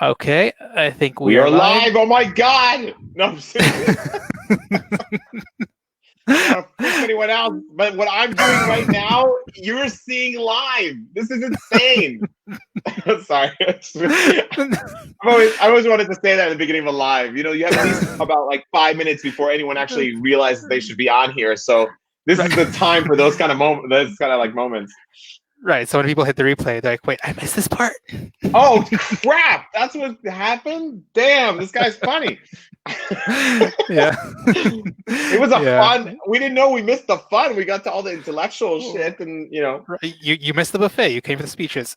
Okay, I think we We are are live. live. Oh my God! No, I'm serious. I don't want to freak anyone out, but what I'm doing right now, you're seeing live. This is insane. Sorry. I always wanted to say that at the beginning of a live. You know, you have at least about like 5 minutes before anyone actually realizes they should be on here. So this is the time for those kind of moments. Those kind of like moments. Right. So when people hit the replay, they're like, "Wait, I missed this part." Oh crap! That's what happened. Damn, this guy's funny. Yeah. It was a Yeah. fun. We didn't know we missed the fun. We got to all the intellectual shit, and You missed the buffet. You came for the speeches.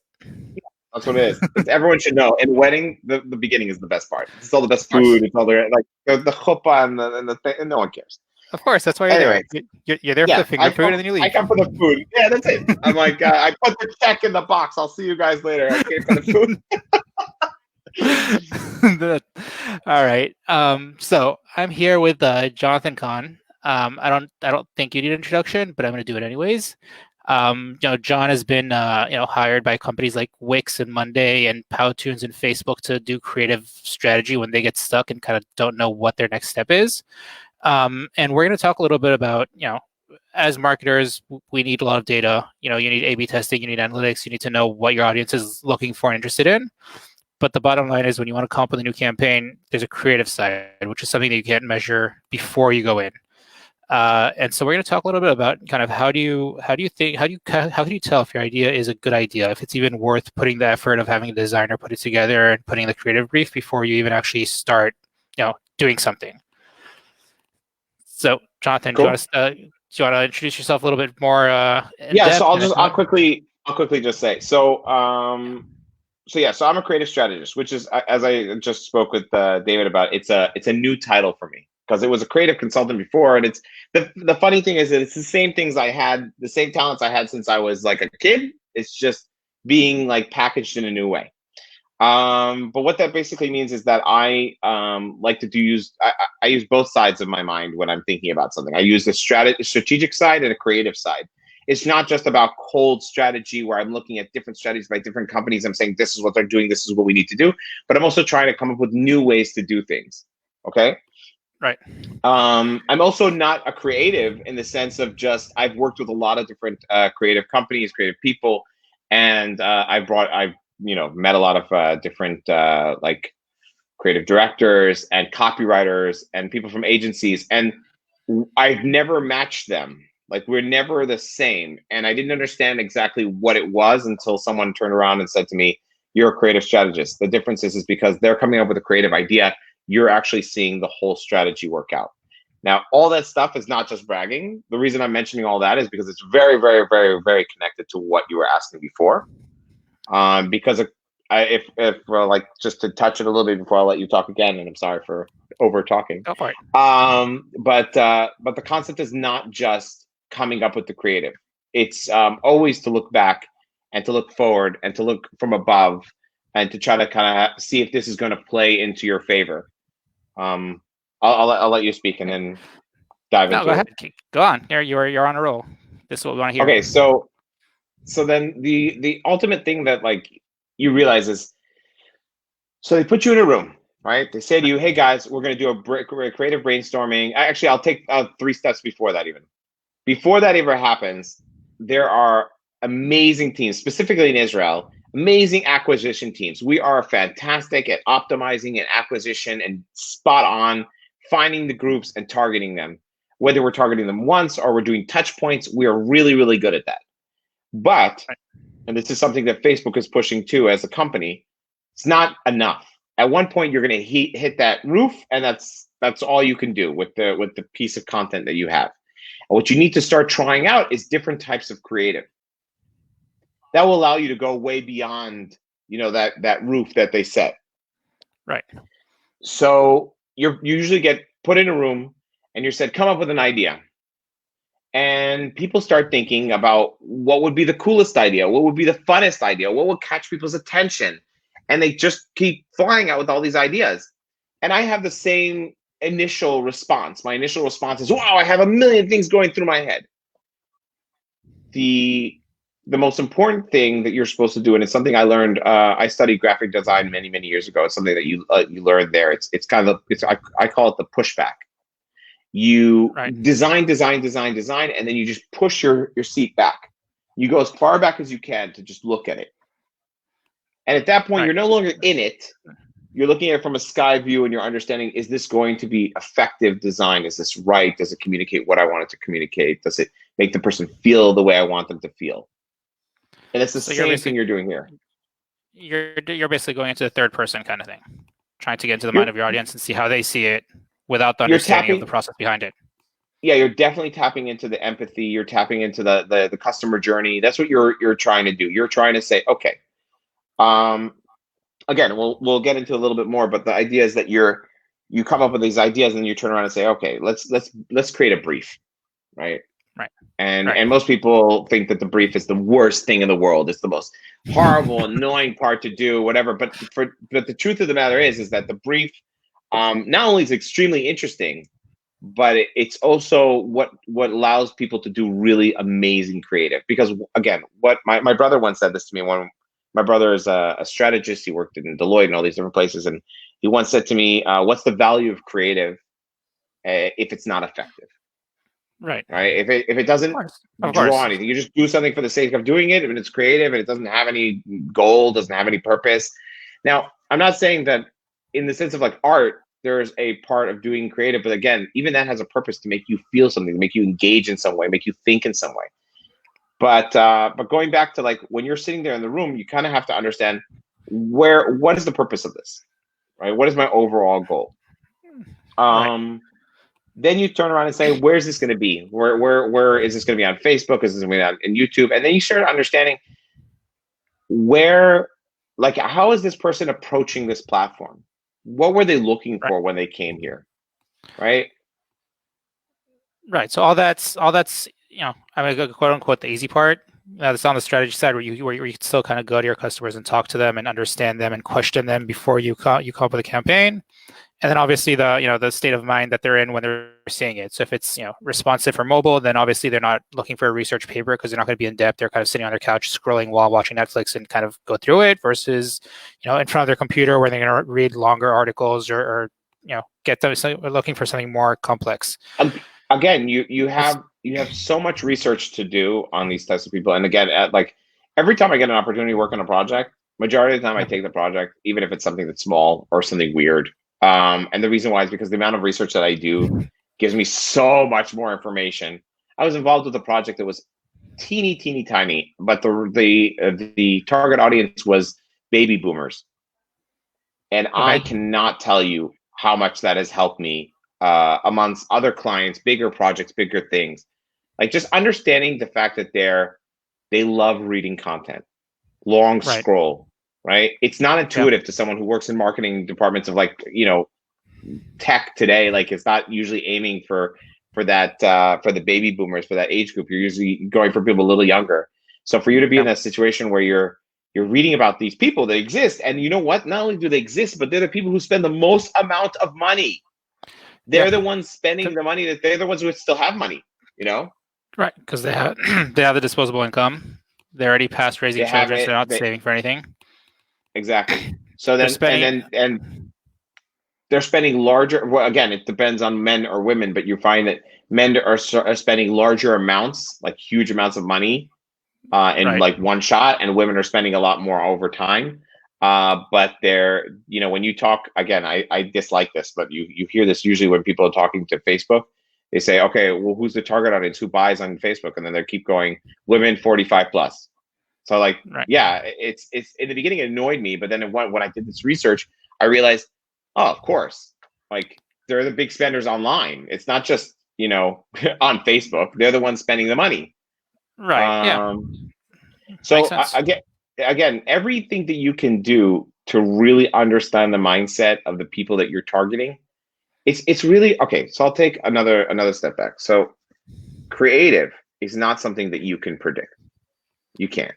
that's what it is. It's, everyone should know. In wedding, the beginning is the best part. It's all the best Of course. food. It's all the like the chuppah and the thing, and no one cares. Of course, that's why you're Anyway, there. You're there for the finger food, and then you leave. I come for the food. Yeah, that's it. I'm like, I put the check in the box. I'll see you guys later. I came for the food. All right. So I'm here with Jonathan Kahn. I don't think you need an introduction, but I'm going to do it anyways. John has been hired by companies like Wix and Monday and Powtoons and Facebook to do creative strategy when they get stuck and kind of don't know what their next step is. And we're going to talk a little bit about, as marketers, we need a lot of data. You need A/B testing, you need analytics, you need to know what your audience is looking for and interested in. But the bottom line is when you want to come up with a new campaign, there's a creative side, which is something that you can't measure before you go in. And so we're going to talk a little bit about kind of how can you tell if your idea is a good idea, if it's even worth putting the effort of having a designer put it together and putting the creative brief before you even actually start, doing something. So, Jonathan, cool. do you want to introduce yourself a little bit more? Yeah, so I'll quickly just say so. So I'm a creative strategist, which is, as I just spoke with David about, it's a new title for me because it was a creative consultant before, and it's the funny thing is that it's the same things I had, the same talents I had since I was like a kid. It's just being like packaged in a new way. But what that basically means is that I like to I use both sides of my mind when I'm thinking about something. I use the strategic side and a creative side. It's not just about cold strategy where I'm looking at different strategies by different companies. I'm saying this is what they're doing, this is what we need to do. But I'm also trying to come up with new ways to do things. Okay. Right. I'm also not a creative in the sense of just I've worked with a lot of different creative companies, creative people, and I've met a lot of different like creative directors and copywriters and people from agencies, and I've never matched them. Like we're never the same, and I didn't understand exactly what it was until someone turned around and said to me, "You're a creative strategist." The difference is because they're coming up with a creative idea. You're actually seeing the whole strategy work out. Now, all that stuff is not just bragging. The reason I'm mentioning all that is because it's very, very, very, very connected to what you were asking before. Because if like just to touch it a little bit before I let you talk again, and I'm sorry for over talking. Go for it. But the concept is not just coming up with the creative. It's always to look back and to look forward and to look from above and to try to kind of see if this is going to play into your favor. I'll let you speak and then dive into go ahead. it. Go on. You're on a roll. This is what we want to hear. Okay, so then the ultimate thing that like you realize is, so they put you in a room, right? They say to you, "Hey guys, we're going to do a creative brainstorming." Actually, I'll take 3 steps before that even. Before that ever happens, there are amazing teams, specifically in Israel, amazing acquisition teams. We are fantastic at optimizing and acquisition and spot on finding the groups and targeting them. Whether we're targeting them once or we're doing touch points, we are really, really good at that. But, and this is something that Facebook is pushing too as a company, it's not enough. At one point, you're going to hit that roof, and that's all you can do with the piece of content that you have. And what you need to start trying out is different types of creative. That will allow you to go way beyond, that roof that they set. Right. So you usually get put in a room and you're said, come up with an idea. And people start thinking about what would be the coolest idea, what would be the funnest idea, what would catch people's attention. And they just keep flying out with all these ideas. And I have the same initial response. My initial response is, wow, I have a million things going through my head. The the most important thing that you're supposed to do, and it's something I learned. I studied graphic design many years ago. It's something that you learn there. It's kind of I call it the pushback. You Right. design, and then you just push your seat back. You go as far back as you can to just look at it. And at that point, Right. you're no longer in it. You're looking at it from a sky view, and you're understanding: is this going to be effective design? Is this right? Does it communicate what I want it to communicate? Does it make the person feel the way I want them to feel? And it's the So you're same thing basically you're doing here. you're basically going into the third person kind of thing, trying to get into the mind You're of your audience and see how they see it without the you're understanding of the tapping, process behind it. yeah, you're definitely tapping into the empathy. You're tapping into the customer journey. That's what you're trying to do. You're trying to say, okay, um, again, we'll get into a little bit more, but the idea is that you come up with these ideas and you turn around and say, okay, let's create a brief, right? Right. And Right. and most people think that the brief is the worst thing in the world. It's the most horrible, annoying part to do, whatever. But the truth of the matter is that the brief, not only is extremely interesting, but it's also what allows people to do really amazing creative. Because again, what my brother once said this to me. When my brother is a strategist, he worked in Deloitte and all these different places, and he once said to me, "What's the value of creative if it's not effective?" Right. Right? If it Of doesn't course. Of draw course. anything, you just do something for the sake of doing it, and it's creative and it doesn't have any goal, doesn't have any purpose. Now, I'm not saying that in the sense of like art, there's a part of doing creative, but again, even that has a purpose to make you feel something, to make you engage in some way, make you think in some way. But going back to like when you're sitting there in the room, you kind of have to understand what is the purpose of this, right? What is my overall goal? Right. Um, then you turn around and say, where's this going to be? Where is this going to be on Facebook? Is this going to be on YouTube? And then you start understanding where, like, how is this person approaching this platform? What were they looking Right. for when they came here? Right? Right. So all that's I mean, quote unquote the easy part. That's on the strategy side where you can still kind of go to your customers and talk to them and understand them and question them before you come up with a campaign. And then obviously the state of mind that they're in when they're seeing it. So if it's responsive for mobile, then obviously they're not looking for a research paper because they're not going to be in depth. They're kind of sitting on their couch scrolling while watching Netflix and kind of go through it versus in front of their computer where they're going to read longer articles or get them looking for something more complex. Again, you have so much research to do on these types of people. And again, like every time I get an opportunity to work on a project, majority of the time I Yeah. take the project, even if it's something that's small or something weird. And the reason why is because the amount of research that I do gives me so much more information. I was involved with a project that was teeny tiny, but the target audience was baby boomers, and I Okay. cannot tell you how much that has helped me amongst other clients, bigger projects, bigger things. Like just understanding the fact that they love reading content, long Right. scroll, right? It's not Yeah. intuitive to someone who works in marketing departments of like tech today. Like it's not usually aiming for that for the baby boomers, for that age group. You're usually going for people a little younger. So for you to be in Yeah. that situation where you're reading about these people that exist, and you know what? Not only do they exist, but they're the people who spend the most amount of money. Yeah. They're the ones spending the money. That they're the ones who still have money. You know, Right. Because they have they have the disposable income. They're already past raising they have children, so it. they're not They saving for anything. exactly. So They're then spending. and they're spending larger. Well, again, it depends on men or women, but you find that men are spending larger amounts, like huge amounts of money, in Right. like one shot, and women are spending a lot more over time. But they're, when you talk again, I dislike this, but you hear this usually when people are talking to Facebook. They say, okay, well, who's the target audience? Who buys on Facebook? And then they keep going, women 45 plus. So like, Right. yeah, it's in the beginning it annoyed me, but then when I did this research, I realized, oh, of course, like they're the big spenders online. It's not just on Facebook. They're the ones spending the money. Right. Yeah. Um, Makes so sense. again, everything that you can do to really understand the mindset of the people that you're targeting, it's really okay. So I'll take another step back. So creative is not something that you can predict. You can't.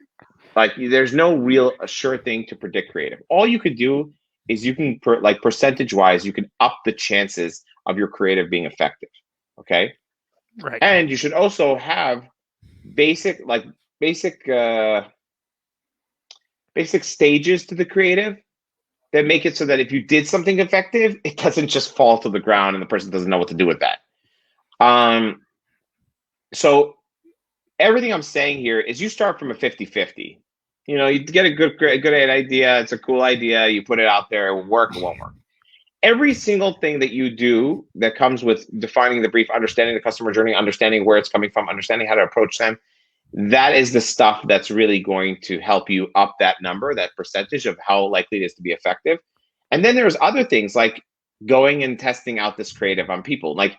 Like there's no real sure thing to predict creative. All you could do is you can like percentage wise, you can up the chances of your creative being effective. Okay. Right. And you should also have basic like basic basic stages to the creative that make it so that if you did something effective, it doesn't just fall to the ground and the person doesn't know what to do with that. So everything I'm saying here is you start from a 50-50. You get a good idea. It's a cool idea. You put it out there. It will work. It won't work. Every single thing that you do that comes with defining the brief, understanding the customer journey, understanding where it's coming from, understanding how to approach them, that is the stuff that's really going to help you up that number, that percentage of how likely it is to be effective. And then there's other things like going and testing out this creative on people. Like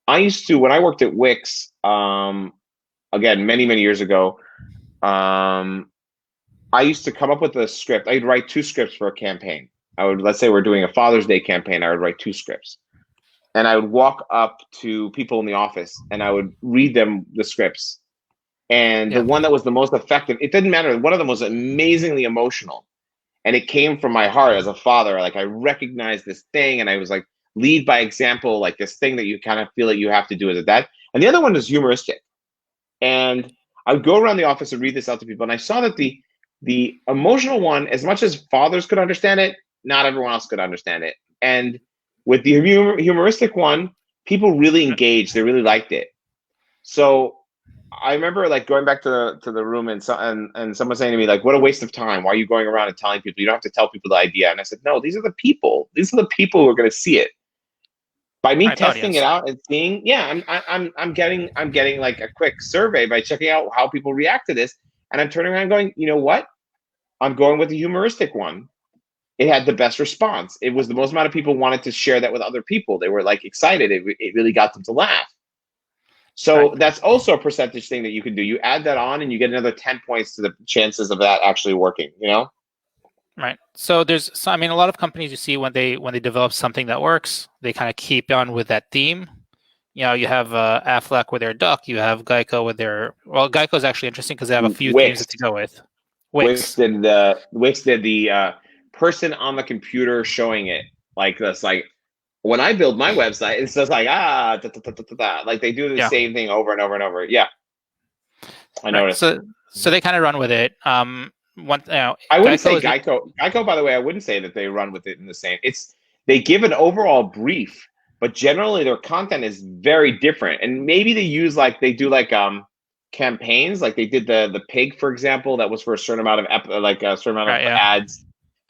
I used to, when I worked at Wix, again, many, many years ago, I used to come up with a script. I'd write 2 scripts for a campaign. Let's say we're doing a Father's Day campaign. I would write 2 scripts. And I would walk up to people in the office and I would read them the scripts. And the one that was the most effective, it didn't matter. One of them was amazingly emotional. And it came from my heart as a father. Like I recognized this thing and I was like, lead by example, like this thing that you kind of feel that you have to do as a dad. And the other one is humoristic. And I would go around the office and read this out to people. And I saw that the emotional one, as much as fathers could understand it, not everyone else could understand it. And with the humoristic one, people really engaged. They really liked it. So I remember like going back to the room and someone saying to me like, "What a waste of time! Why are you going around and telling people? You don't have to tell people the idea." And I said, "No, these are the people. These are the people who are going to see it." By me Right, testing it audience. out and seeing, yeah, I'm getting like a quick survey by checking out how people react to this, and I'm turning around going, you know what? I'm going with the humoristic one. It had the best response. It was the most amount of people wanted to share that with other people. They were like excited. It really got them to laugh. Right. So that's also a percentage thing that you can do. You add that on and you get another 10 points to the chances of that actually working, you know? Right. So I mean, a lot of companies you see when they develop something that works, they kind of keep on with that theme. You have Aflac with their duck. You have Geico with their. Well, Geico is actually interesting because they have a few themes Wix. that they go with. Wix Wix. did the person on the computer showing it. Like this, like when I build my website, it's just like like they do the Yeah. same thing over and over and over. Yeah, I Right. noticed. So they kind of run with it. I wouldn't Geico say is. Geico. Geico, by the way, I wouldn't say that they run with it in the same. They give an overall brief, but generally their content is very different. And maybe they do like campaigns, like they did the pig, for example, that was for a certain amount of like a certain amount Right. of Yeah. ads.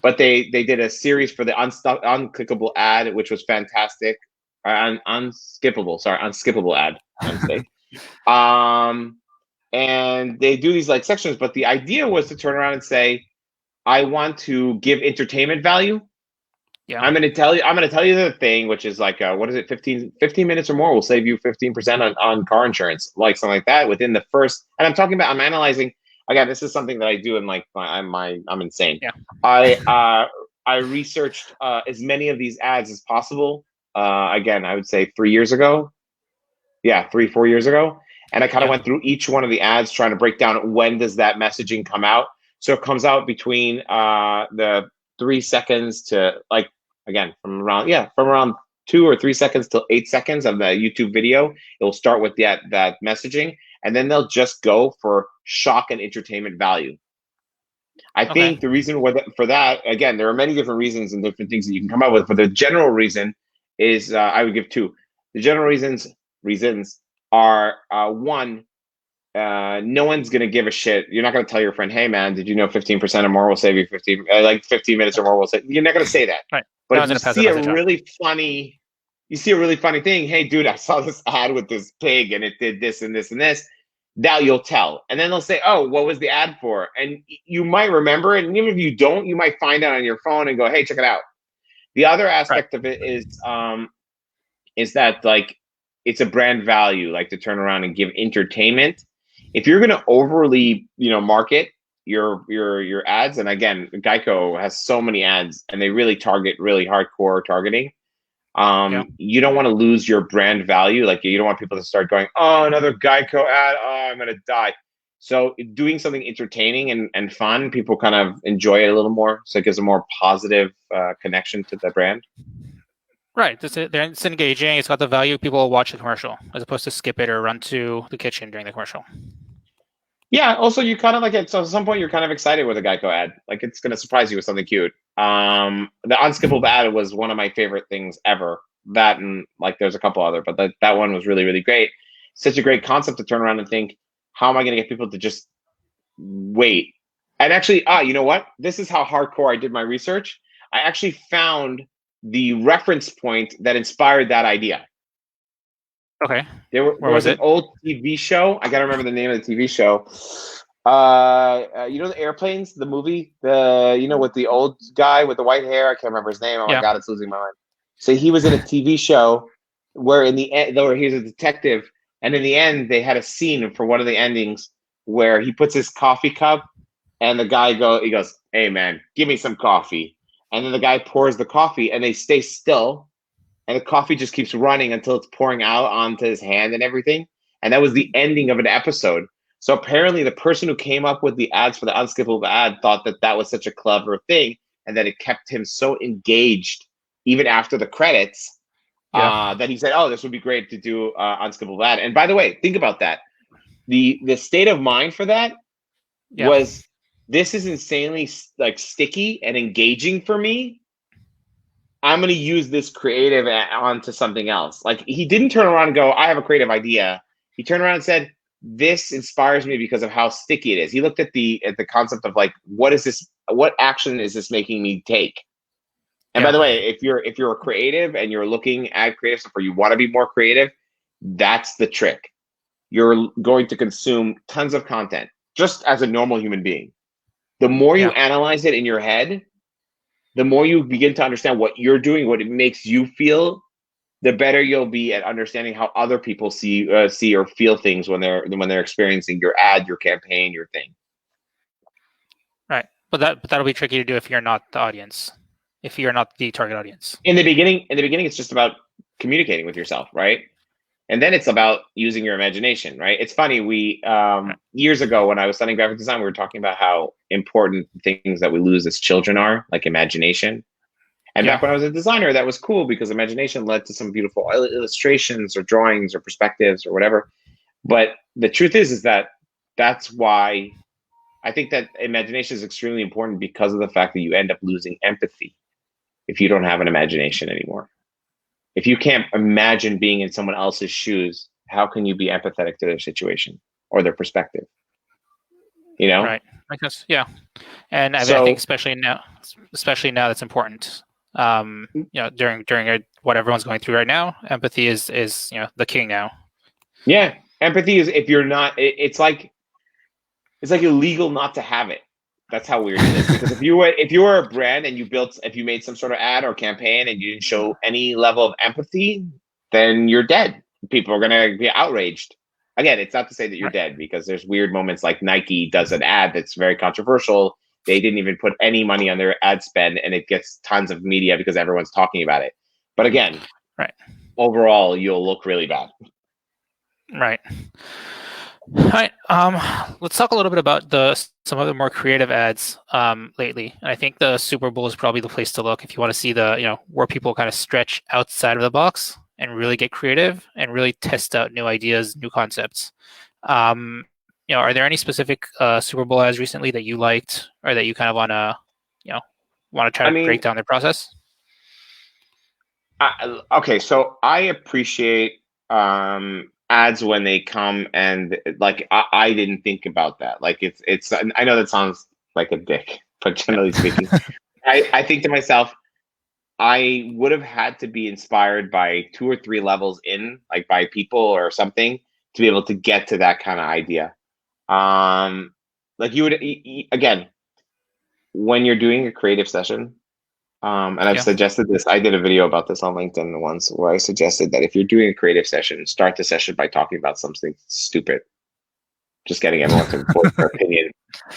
But they did a series for the unclickable ad, which was fantastic. Unskippable, sorry, unskippable ad. My mistake. Um, and they do these like sections, but the idea was to turn around and say, I want to give entertainment value. Yeah. I'm going to tell you the thing, which is like, what is it? 15 minutes or more will save you 15% on car insurance, like something like that within the first, and I'm analyzing, again, this is something that I do in like I'm insane. Yeah. I researched as many of these ads as possible. Again, I would say 3 years ago. Yeah, 4 years ago. And I kind of Yeah. went through each one of the ads trying to break down when does that messaging come out. So it comes out between the 3 seconds to like, again, from around 2 or 3 seconds till 8 seconds of the YouTube video. It'll start with that messaging, and then they'll just go for shock and entertainment value. I Okay. think the reason for that, again, there are many different reasons and different things that you can come up with, but the general reason is I would give 2. The general reasons are one, no one's gonna give a shit. You're not gonna tell your friend, "Hey, man, did you know 15% or more will save you 15 minutes or more will save?" You're not gonna say that. Right. But No if one's you gonna pass that see a message on. really funny, you see a really funny thing. Hey, dude, I saw this ad with this pig, and it did this and this and this. Now you'll tell, and then they'll say, "Oh, what was the ad for?" And you might remember it, and even if you don't, you might find out on your phone and go, "Hey, check it out." The other Right. aspect of it is that like it's a brand value, like to turn around and give entertainment. If you're going to overly, market your ads, and again, Geico has so many ads, and they really target really hardcore targeting. Yeah. You don't want to lose your brand value. Like you don't want people to start going, "Oh, another Geico ad. Oh, I'm gonna die." So doing something entertaining and fun, people kind of enjoy it a little more. So it gives a more positive connection to the brand. Right. It's engaging. It's got the value. People will watch the commercial as opposed to skip it or run to the kitchen during the commercial. Yeah. Also, you kind of like it. So at some point, you're kind of excited with a Geico ad. Like it's going to surprise you with something cute. The unskippable ad was one of my favorite things ever. That and like there's a couple other, but that one was really really great. Such a great concept to turn around and think, how am I going to get people to just wait? And actually, you know what? This is how hardcore I did my research. I actually found the reference point that inspired that idea. Okay. There Where was was an it? old TV show. I gotta remember the name of the TV show. You know the airplanes, the movie, with the old guy with the white hair. I can't remember his name. Oh my Yeah. god, it's losing my mind. So he was in a TV show where in the end, though he was a detective, and in the end they had a scene for one of the endings where he puts his coffee cup, and he goes, "Hey man, give me some coffee," and then the guy pours the coffee, and they stay still and the coffee just keeps running until it's pouring out onto his hand and everything. And that was the ending of an episode. So apparently, the person who came up with the ads for the unskippable ad thought that that was such a clever thing, and that it kept him so engaged even after the credits Yeah. that he said, "Oh, this would be great to do unskippable ad." And by the way, think about that. The state of mind for that Yeah. was, this is insanely like sticky and engaging for me. I'm going to use this creative onto something else. Like he didn't turn around and go, I have a creative idea. He turned around and said, this inspires me because of how sticky it is. He looked at the concept of like, what is this? What action is this making me take? And by Yeah. the way, if you're a creative and you're looking at creative stuff or you want to be more creative, that's the trick. You're going to consume tons of content just as a normal human being. The more you Yeah. analyze it in your head, the more you begin to understand what you're doing, what it makes you feel, the better you'll be at understanding how other people see or feel things when they're experiencing your ad, your campaign, your thing. Right. But that'll be tricky to do if you're not the audience, if you're not the target audience. In the beginning, it's just about communicating with yourself, right? And then it's about using your imagination, right? It's funny. We Right. years ago when I was studying graphic design, we were talking about how important things that we lose as children are, like imagination. And Yeah. back when I was a designer, that was cool because imagination led to some beautiful illustrations or drawings or perspectives or whatever. But the truth is that that's why I think that imagination is extremely important, because of the fact that you end up losing empathy if you don't have an imagination anymore. If you can't imagine being in someone else's shoes, how can you be empathetic to their situation or their perspective? You know? Right. I guess. Yeah. And I think So especially now, that's important. During what everyone's going through right now, empathy is the king now. yeah, empathy is, if you're not, it's like illegal not to have it. That's how weird it is. Because if you were a brand and if you made some sort of ad or campaign and you didn't show any level of empathy, then you're dead. People are gonna be outraged. Again, it's not to say that you're Right. dead, because there's weird moments like Nike does an ad that's very controversial. They didn't even put any money on their ad spend, and it gets tons of media because everyone's talking about it. But again, Right. overall, you'll look really bad. Right. All right. Let's talk a little bit about some of the more creative ads lately. And I think the Super Bowl is probably the place to look if you want to see where people kind of stretch outside of the box and really get creative and really test out new ideas, new concepts. Um, are there any specific Super Bowl ads recently that you liked or that you kind of want to try I to break mean, down their process? okay, so I appreciate ads when they come, and like I didn't think about that. Like it's I know that sounds like a dick, but Yeah. generally speaking, I think to myself, I would have had to be inspired by two or three levels in, like by people or something, to be able to get to that kind of idea. Um, like you would again, when you're doing a creative session, and I've Yeah. suggested this. I did a video about this on LinkedIn once, where I suggested that if you're doing a creative session, start the session by talking about something stupid, just getting everyone to voice their opinion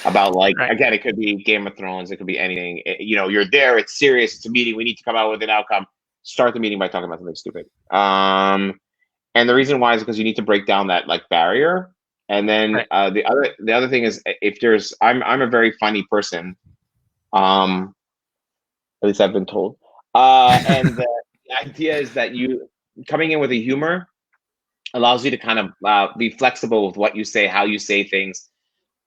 about, like, Right. again, it could be Game of Thrones, it could be anything. You're there, it's serious, it's a meeting, we need to come out with an outcome. Start the meeting by talking about something stupid. And the reason why is because you need to break down that like barrier. And then Right. the other thing is, if there's, I'm a very funny person. Um, at least I've been told. And the idea is that you coming in with a humor allows you to kind of be flexible with what you say, how you say things.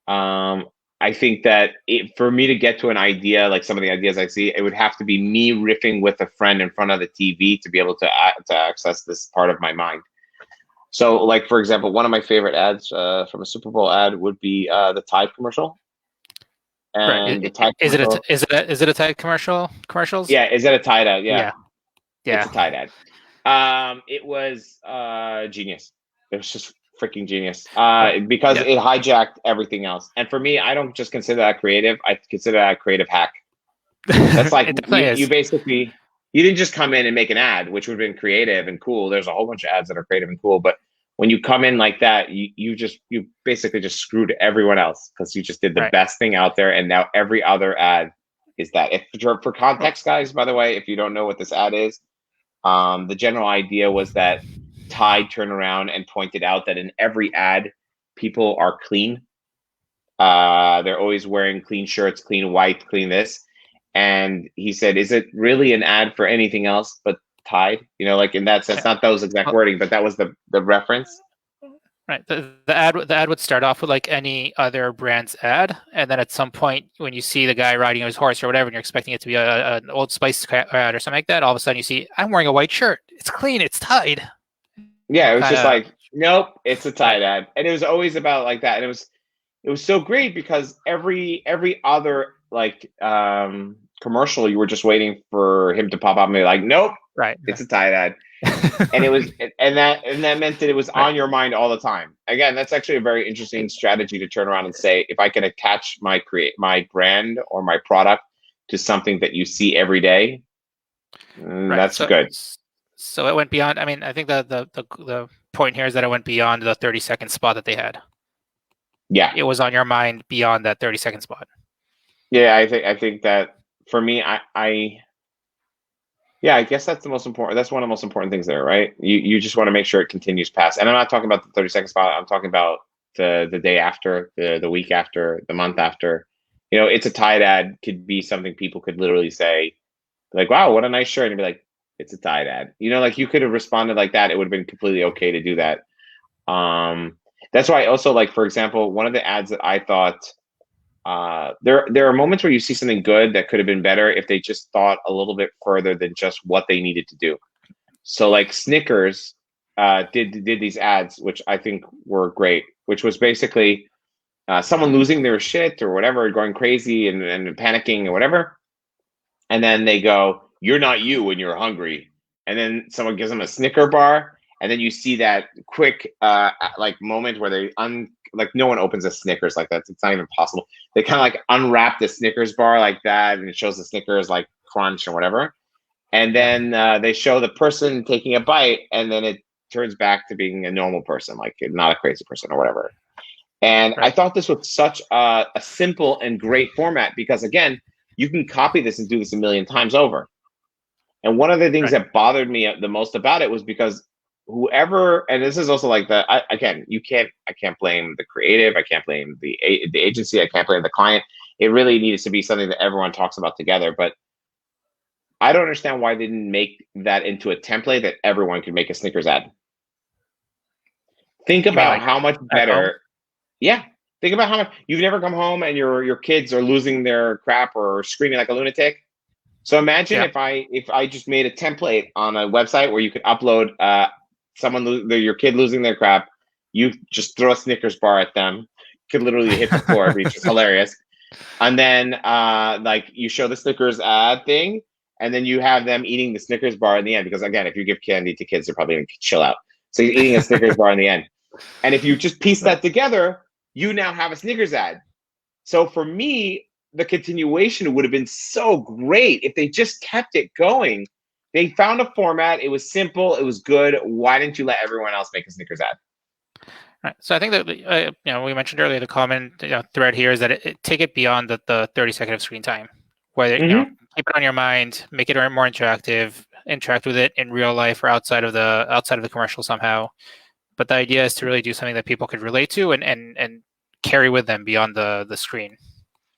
I think that for me to get to an idea, like some of the ideas I see, it would have to be me riffing with a friend in front of the TV to be able to access this part of my mind. So, like for example, one of my favorite ads from a Super Bowl ad would be the Tide commercial, Right. and the Tide Is it commercial. is it a Tide commercials? Yeah, is that a Tide ad? Yeah, Yeah. it's Yeah. a Tide ad. It was genius. It was just freaking genius. Right. Because Yeah. it hijacked everything else. And for me, I don't just consider that creative. I consider that a creative hack. That's like It definitely you is. basically you didn't just come in and make an ad, which would have been creative and cool. There's a whole bunch of ads that are creative and cool, but when you come in like that, you basically just screwed everyone else because you just did the Right. best thing out there, and now every other ad is that. If for Well, context, guys, by the way, if you don't know what this ad is, the general idea was that Tide turned around and pointed out that in every ad, people are clean. They're always wearing clean shirts, clean white, clean this. And he said, "Is it really an ad for anything else but Tide?" You know, like in that sense, yeah. not those exact Well, wording, but that was the reference. right. The ad would start off with like any other brand's ad, and then at some point, when you see the guy riding his horse or whatever, and you're expecting it to be an Old Spice ad or something like that, all of a sudden you see, I'm wearing a white shirt. It's clean. It's Tide. Yeah, You it was kind just of like, nope, it's a right. Tide ad, and it was always about like that, and it was so great because every other like commercial, you were just waiting for him to pop up and be like, nope, Right. it's a Tide ad. And it was and that meant that it was Right. on your mind all the time. Again, that's actually a very interesting strategy to turn around and say, if I can attach my brand or my product to something that you see every day, Right. that's good. So it went beyond. I mean, I think the point here is that it went beyond the 30-second spot that they had. Yeah, It was on your mind beyond that 30-second spot. yeah. I think that for me, yeah, I guess that's the most important. That's one of the most important things there, right? You just want to make sure it continues past. And I'm not talking about the 30-second spot. I'm talking about the day after, the week after, the month after. You know, it's a Tide ad could be something people could literally say, like, "Wow, what a nice shirt," and be like, "It's a Tide ad." You know, like you could have responded like that. It would have been completely okay to do that. Um, that's why also, like, for example, one of the ads that I thought there are moments where you see something good that could have been better if they just thought a little bit further than just what they needed to do. So like Snickers did these ads, which I think were great, which was basically someone losing their shit or whatever, going crazy and panicking or whatever, and then they go, "You're not you when you're hungry," and then someone gives them a Snicker bar, and then you see that quick like moment where they like no one opens a Snickers like that. It's not even possible. They kind of like unwrap the Snickers bar like that, and it shows the Snickers like crunch or whatever, and Yeah. then they show the person taking a bite, and then it turns back to being a normal person, like not a crazy person or whatever. And I Right. thought this was such a simple and great format because, again, you can copy this and do this a million times over. And one of the things Right. that bothered me the most about it was because whoever, and this is also like again, I can't blame the creative, I can't blame the agency, I can't blame the client. It really needs to be something that everyone talks about together. But I don't understand why they didn't make that into a template that everyone could make a Snickers ad. Think You mean about like how much at home? better. Yeah. Think about how much you've never come home and your kids are losing their crap or screaming like a lunatic. So imagine Yeah. if I just made a template on a website where you could upload your kid losing their crap, you just throw a Snickers bar at them, could literally hit the floor, which is hilarious. And then like you show the Snickers ad thing, and then you have them eating the Snickers bar in the end. Because again, if you give candy to kids, they're probably gonna chill out. So you're eating a Snickers bar in the end. And if you just piece Right. that together, you now have a Snickers ad. So for me, the continuation would have been so great if they just kept it going. They found a format. It was simple. It was good. Why didn't you let everyone else make a Snickers ad? Right. So I think that we mentioned earlier the common thread here is that take it beyond the 30 second of screen time, whether Mm-hmm. keep it on your mind, make it more interactive, interact with it in real life or outside of the commercial somehow. But the idea is to really do something that people could relate to and carry with them beyond the screen.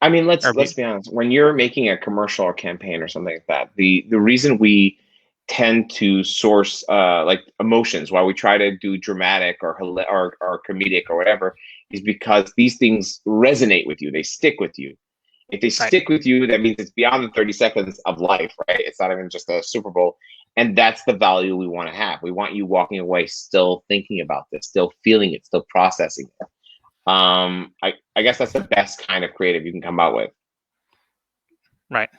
I mean, let's Or let's be, be honest. When you're making a commercial or campaign or something like that, the reason we tend to source like emotions while we try to do dramatic or comedic or whatever is because these things resonate with you. They stick with you. If they Right. stick with you, that means it's beyond the 30 seconds of life, right? It's not even just a Super Bowl. And that's the value we want to have. We want you walking away still thinking about this, still feeling it, still processing it. I guess that's the best kind of creative you can come out with. Right.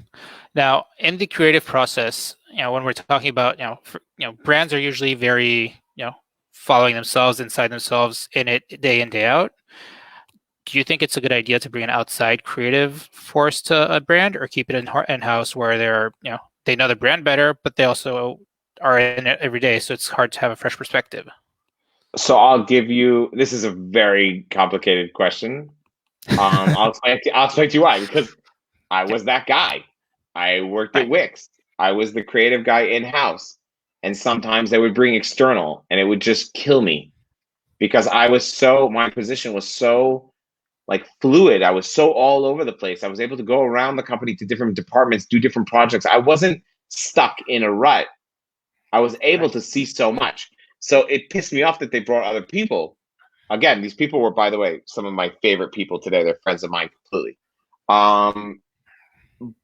Now, in the creative process, when we're talking about, brands are usually very, following themselves, inside themselves, in it day in, day out. Do you think it's a good idea to bring an outside creative force to a brand, or keep it in-house where they know the brand better, but they also are in it every day, so it's hard to have a fresh perspective? So I'll give you, this is a very complicated question. I'll explain to you why, because I Yep. was that guy. I worked at Right. Wix. I was the creative guy in-house. And sometimes they would bring external and it would just kill me because my position was so like fluid. I was so all over the place. I was able to go around the company to different departments, do different projects. I wasn't stuck in a rut. I was able Right. to see so much. So it pissed me off that they brought other people. Again, these people were, by the way, some of my favorite people today. They're friends of mine completely. Um,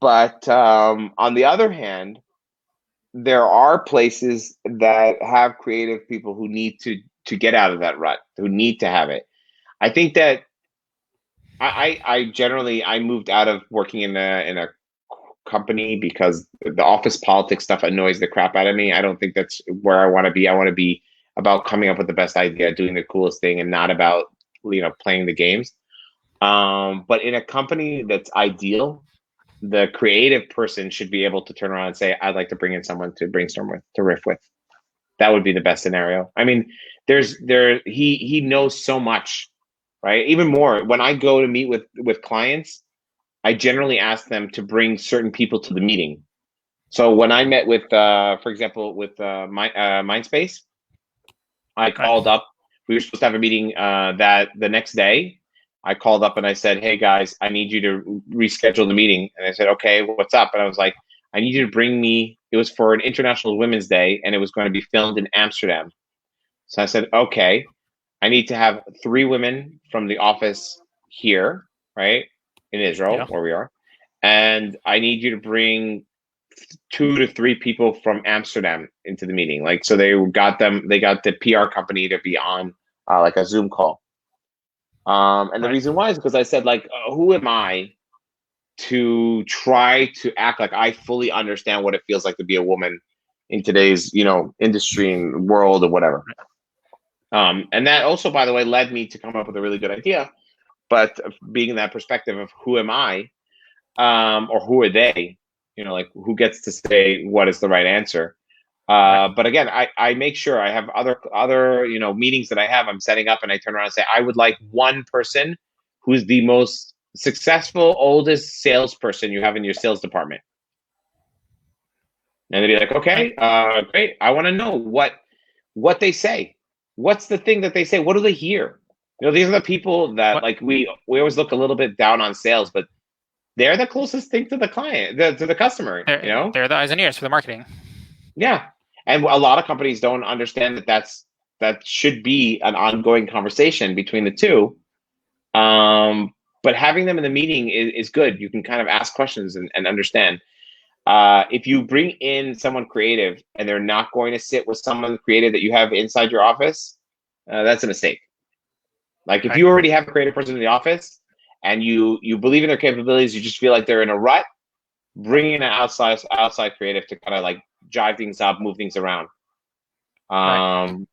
but on the other hand, there are places that have creative people who need to get out of that rut, who need to have it. I think that I generally I moved out of working in a company because the office politics stuff annoys the crap out of me. I don't think that's where I want to be. I want to be about coming up with the best idea, doing the coolest thing, and not about playing the games. But in a company that's ideal, the creative person should be able to turn around and say, "I'd like to bring in someone to brainstorm with, to riff with." That would be the best scenario. I mean, he knows so much, right? Even more when I go to meet with clients, I generally ask them to bring certain people to the meeting. So when I met with, for example, with Mindspace, I Right. called up. We were supposed to have a meeting that the next day. I called up and I said, "Hey guys, I need you to reschedule the meeting." And I said, "Okay, what's up?" And I was like, "I need you to bring me." It was for an International Women's Day, and it was going to be filmed in Amsterdam. So I said, "Okay, I need to have 3 women from the office here, right, in Israel, Yeah. where we are, and I need you to bring 2 to 3 people from Amsterdam into the meeting." Like, so they got the PR company to be on like a Zoom call. And the Right. reason why is because I said, like, who am I to try to act like I fully understand what it feels like to be a woman in today's, industry and world or whatever. And that also, by the way, led me to come up with a really good idea. But being in that perspective of who am I, or who are they, like who gets to say what is the right answer. Right. But again, I make sure I have other meetings that I have. I'm setting up, and I turn around and say I would like one person who's the most successful, oldest salesperson you have in your sales department, and they'd be like, Right. okay, great. I want to know what they say. What's the thing that they say? What do they hear? These are the people that What? like we always look a little bit down on sales, but they're the closest thing to the client, to the customer. They're the eyes and ears for the marketing. Yeah, and a lot of companies don't understand that should be an ongoing conversation between the two. But having them in the meeting is good. You can kind of ask questions and understand. If you bring in someone creative and they're not going to sit with someone creative that you have inside your office, that's a mistake. Like if Right. you already have a creative person in the office and you believe in their capabilities, you just feel like they're in a rut, bring in an outside creative to kind of like jive things up, move things around. Right. Um,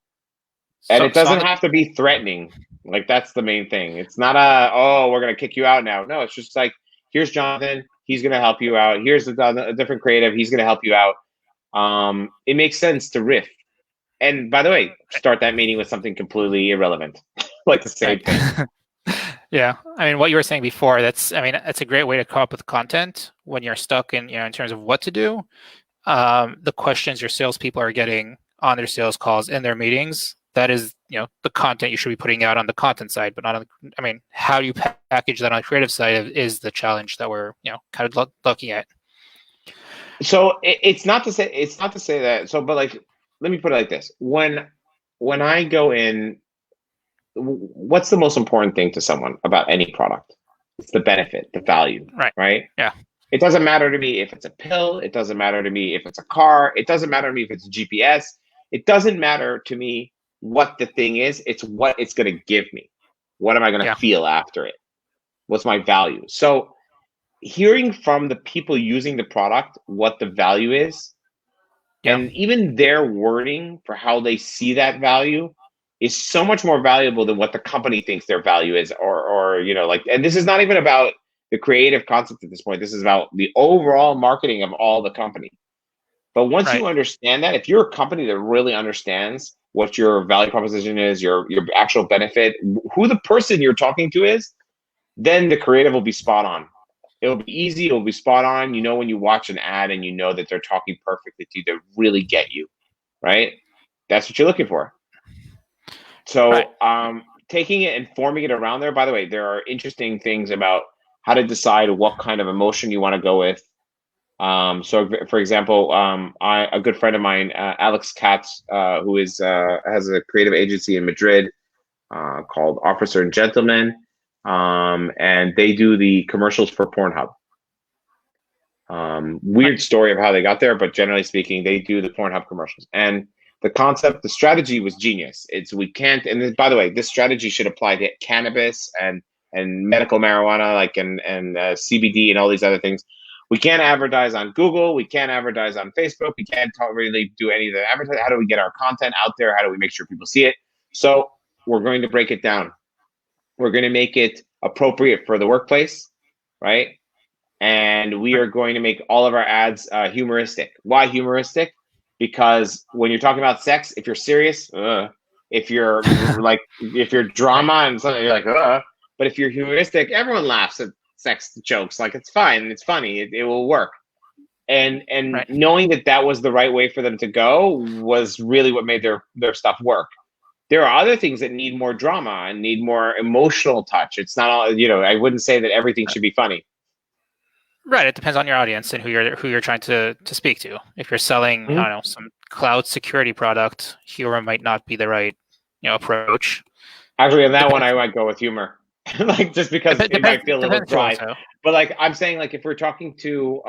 and So, it so on doesn't the have to be threatening. Like that's the main thing. It's not a, oh, we're gonna kick you out now. No, it's just like, here's Jonathan. He's gonna help you out. Here's a different creative. He's gonna help you out. It makes sense to riff. And by the way, start that meeting with something completely irrelevant, like the same right. thing. Yeah. I mean, what you were saying before, that's a great way to come up with content when you're stuck in terms of what to do. The questions your salespeople are getting on their sales calls in their meetings, that is, the content you should be putting out on the content side, but not on I mean, how you package that on the creative side is the challenge that we're, kind of looking at. So it's not to say that. So, but like, let me put it like this: when I go in, what's the most important thing to someone about any product? It's the benefit, the value, Right. right? Yeah. It doesn't matter to me if it's a pill. It doesn't matter to me if it's a car. It doesn't matter to me if it's a GPS. It doesn't matter to me what the thing is. It's what it's going to give me. What am I going to Yeah. feel after it? What's my value? So hearing from the people using the product what the value is, Yeah. and even their wording for how they see that value is so much more valuable than what the company thinks their value is, or like, and this is not even about the creative concept at this point. This is about the overall marketing of all the company. But once Right. you understand that, if you're a company that really understands what your value proposition is, your actual benefit, who the person you're talking to is, then the creative will be spot on. It'll be easy. It'll be spot on. You know, when you watch an ad and you know that they're talking perfectly to you, they really get you, right? That's what you're looking for. Right. So, taking it and forming it around there. By the way, there are interesting things about how to decide what kind of emotion you want to go with. So, for example, a good friend of mine, Alex Katz, who has a creative agency in Madrid called Officer and Gentleman, and they do the commercials for Pornhub. Weird story of how they got there, but generally speaking, they do the Pornhub commercials. And the concept, the strategy was genius. It's we can't. And this, by the way, this strategy should apply to cannabis and medical marijuana, like and CBD and all these other things. We can't advertise on Google. We can't advertise on Facebook. We can't really do any of the advertising. How do we get our content out there? How do we make sure people see it? So we're going to break it down. We're going to make it appropriate for the workplace, right? And we are going to make all of our ads humoristic. Why humoristic? Because when you're talking about sex, if you're serious, if you're like, if you're drama and something, you're like, but if you're humoristic, everyone laughs at sex jokes. Like it's fine, it's funny, it will work. And Right. knowing that that was the right way for them to go was really what made their stuff work. There are other things that need more drama and need more emotional touch. It's not all, I wouldn't say that everything should be funny. Right. It depends on your audience and who you're trying to speak to. If you're selling, I don't know, some cloud security product, humor might not be the right, approach. Actually, on that one, Depends. I might go with humor, like just because it might feel a little Depends too dry. also. But like I'm saying, like if we're talking to,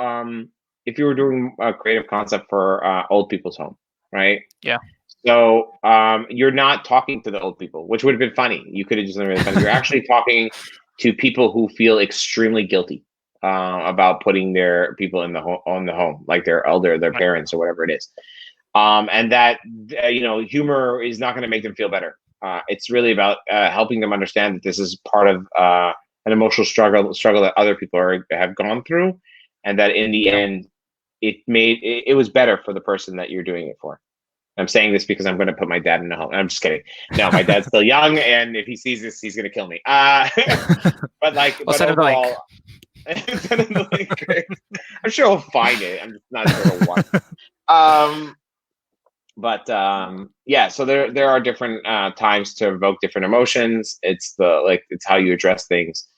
if you were doing a creative concept for old people's home, right? Yeah. So you're not talking to the old people, which would have been funny. You could have just been really funny. You're actually talking to people who feel extremely guilty about putting their people in the home, like their elder, their Right. parents, or whatever it is. And that humor is not going to make them feel better. It's really about helping them understand that this is part of an emotional struggle that other people have gone through, and that in the end, it was better for the person that you're doing it for. I'm saying this because I'm going to put my dad in a home. I'm just kidding. No, my dad's still young, and if he sees this, he's going to kill me. But Send him the link. overall, I'm sure he'll find it. I'm just not sure he'll want it. Yeah, so there are different times to evoke different emotions. It's it's how you address things.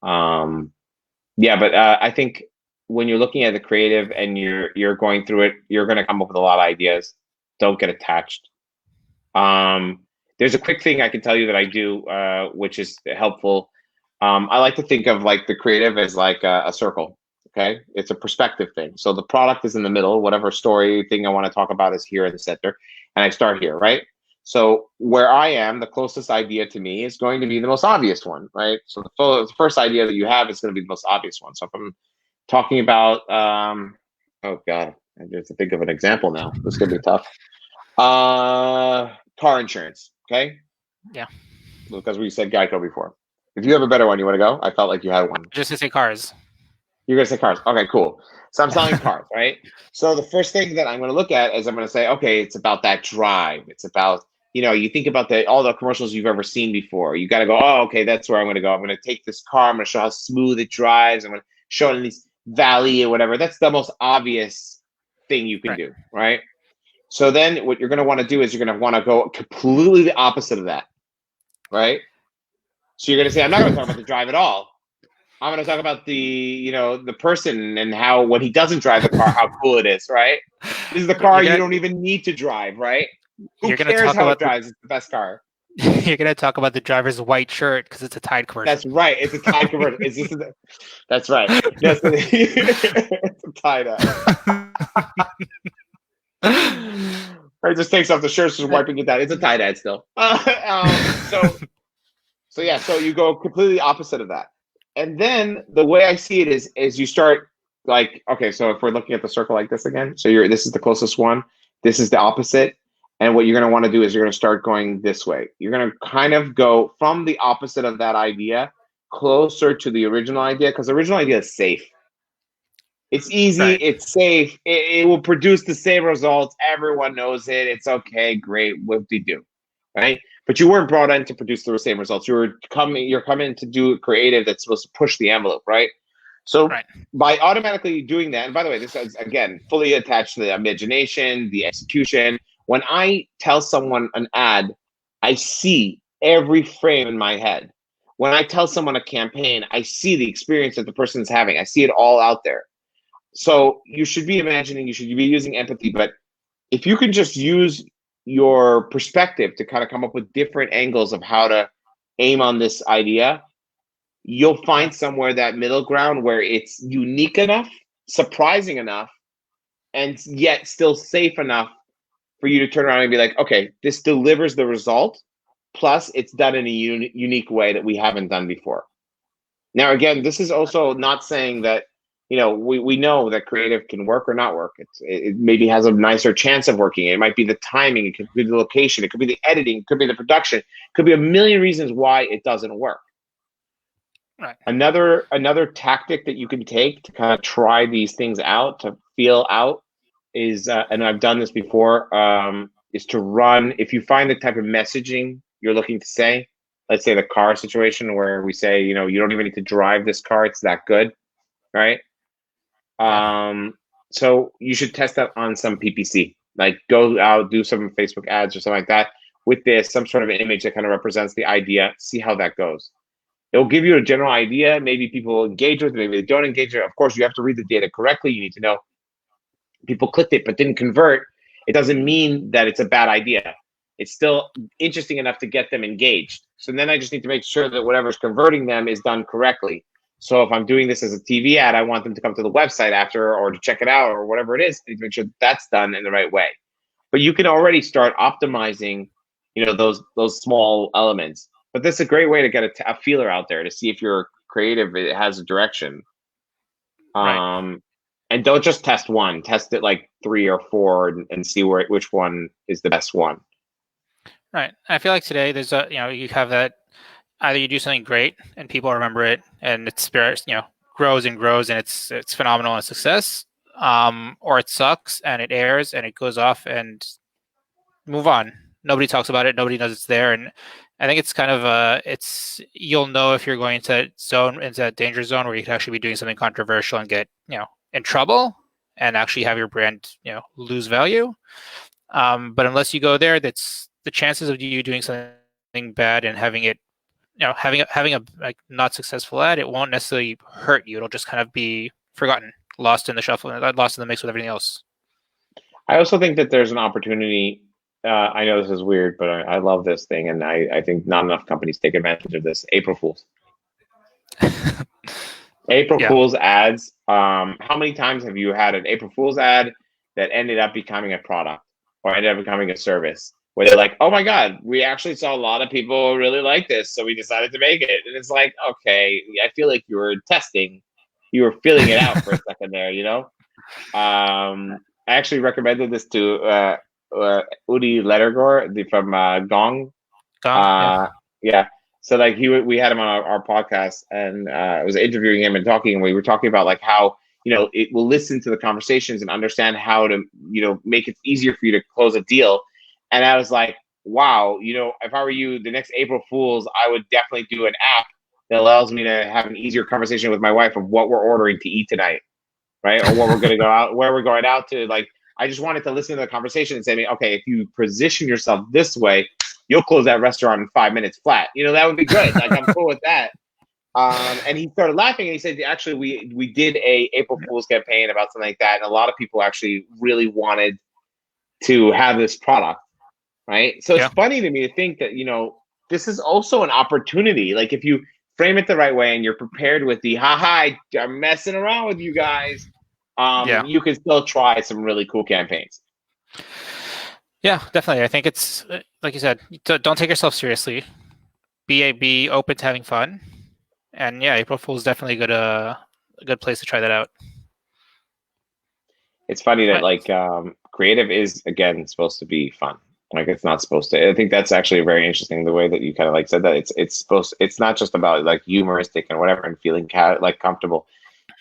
Yeah, but I think when you're looking at the creative and you're going through it, you're going to come up with a lot of ideas. Don't get attached. There's a quick thing I can tell you that I do, which is helpful. I like to think of like the creative as like a circle. Okay, it's a perspective thing. So the product is in the middle. Whatever story thing I want to talk about is here in the center, and I start here, right? So where I am, the closest idea to me is going to be the most obvious one, right? So the first idea that you have is going to be the most obvious one. So if I'm talking about, oh God, I have to think of an example now. This is going to be tough. Car insurance, okay? Yeah. Because we said Geico before. If you have a better one, you want to go? I felt like you had one. Just to say cars. You're going to say cars. Okay, cool. So I'm selling cars, right? So the first thing that I'm going to look at is I'm going to say, okay, it's about that drive. It's about, you think about all the commercials you've ever seen before. You got to go, oh, okay, that's where I'm going to go. I'm going to take this car. I'm going to show how smooth it drives. I'm going to show it in this valley or whatever. That's the most obvious thing you can do, right? So then what you're going to want to do is you're going to want to go completely the opposite of that, right? So you're going to say, I'm not going to talk about the drive at all. I'm going to talk about the person and how when he doesn't drive the car, how cool it is, right? This is the car you don't even need to drive, right? Who cares how it drives? It's the best car. You're gonna talk about the driver's white shirt because it's a Tide commercial. That's right. It's a Tide commercial. That's right. No, so it's a Tide ad. Or just takes off the shirt, just wiping it down. It's a Tide ad still. So yeah, so you go completely opposite of that. And then the way I see it is you start like, okay, so if we're looking at the circle like this again, so this is the closest one, this is the opposite. And what you're going to want to do is you're going to start going this way. You're going to kind of go from the opposite of that idea closer to the original idea, because the original idea is safe. It's easy, Right. it's safe, it will produce the same results. Everyone knows it. It's okay, great, whoop-de-doo, right? But you weren't brought in to produce the same results. You're coming to do creative that's supposed to push the envelope, right? So Right. by automatically doing that, and by the way, this is again fully attached to the imagination, the execution. When I tell someone an ad, I see every frame in my head. When I tell someone a campaign, I see the experience that the person's having. I see it all out there. So you should be imagining, you should be using empathy, but if you can just use your perspective to kind of come up with different angles of how to aim on this idea, you'll Yeah. find somewhere that middle ground where it's unique enough, surprising enough, and yet still safe enough for you to turn around and be like, okay, this delivers the result, plus it's done in a unique way that we haven't done before. Now, again, this is also not saying that, we know that creative can work or not work. It maybe has a nicer chance of working. It might be the timing. It could be the location. It could be the editing. It could be the production. It could be a million reasons why it doesn't work. Right. Another tactic that you can take to kind of try these things out, to feel out, is, and I've done this before, is to run. If you find the type of messaging you're looking to say, let's say the car situation where we say, you don't even need to drive this car. It's that good, right? Yeah. So you should test that on some PPC. Like go out, do some Facebook ads or something like that with some sort of image that kind of represents the idea. See how that goes. It will give you a general idea. Maybe people will engage with it, maybe they don't engage with it. Of course, you have to read the data correctly. You need to know people clicked it but didn't convert. It doesn't mean that it's a bad idea. It's still interesting enough to get them engaged. So then I just need to make sure that whatever's converting them is done correctly. So if I'm doing this as a TV ad, I want them to come to the website after or to check it out or whatever it is. I need to make sure that's done in the right way. But you can already start optimizing, those small elements. But this is a great way to get a feeler out there to see if you're creative, it has a direction. Right. And don't just test one. Test it like 3 or 4 and see which one is the best one. Right. I feel like today there's you have that either you do something great and people remember it and its spirit, grows and grows and it's phenomenal and a success, or it sucks and it airs and it goes off and move on. Nobody talks about it. Nobody knows it's there, and I think it's kind of you'll know if you're going into that danger zone where you could actually be doing something controversial and get in trouble and actually have your brand lose value. But unless you go there, that's the chances of you doing something bad and having it having a like not successful ad, it won't necessarily hurt you. It'll just kind of be forgotten, lost in the shuffle, lost in the mix with everything else. I also think that there's an opportunity. I know this is weird, but I love this thing, and I think not enough companies take advantage of this. April Fools. April Yeah. Fools ads. How many times have you had an April Fools ad that ended up becoming a product or ended up becoming a service where they're like, oh my God, we actually saw a lot of people really like this, so we decided to make it. And it's like, okay, I feel like you were testing, you were feeling it out for a second there, I actually recommended this to Udi Ledergor from Gong. Gong. Yeah. Yeah. So like we had him on our podcast, and I was interviewing him and talking, and we were talking about like how it will listen to the conversations and understand how to make it easier for you to close a deal. And I was like, wow, if I were you, the next April Fools, I would definitely do an app that allows me to have an easier conversation with my wife of what we're ordering to eat tonight, right? Or what we're going to go out, where we're going out to. Like, I just wanted to listen to the conversation and say, okay, if you position yourself this way, you'll close that restaurant in 5 minutes flat. That would be good. Like, I'm cool with that. And he started laughing and he said, actually, we did a April Fool's campaign about something like that. And a lot of people actually really wanted to have this product, right? So it's funny to me to think that, this is also an opportunity. Like if you frame it the right way and you're prepared with the haha, I'm messing around with you guys, Yeah. you can still try some really cool campaigns. Yeah, definitely. I think it's like you said, don't take yourself seriously. Be open to having fun. And yeah, April Fool's definitely a good place to try that out. It's funny that Right. like creative is again supposed to be fun. Like it's not supposed to. I think that's actually very interesting the way that you kind of like said that. It's not just about like humoristic and whatever and feeling like comfortable.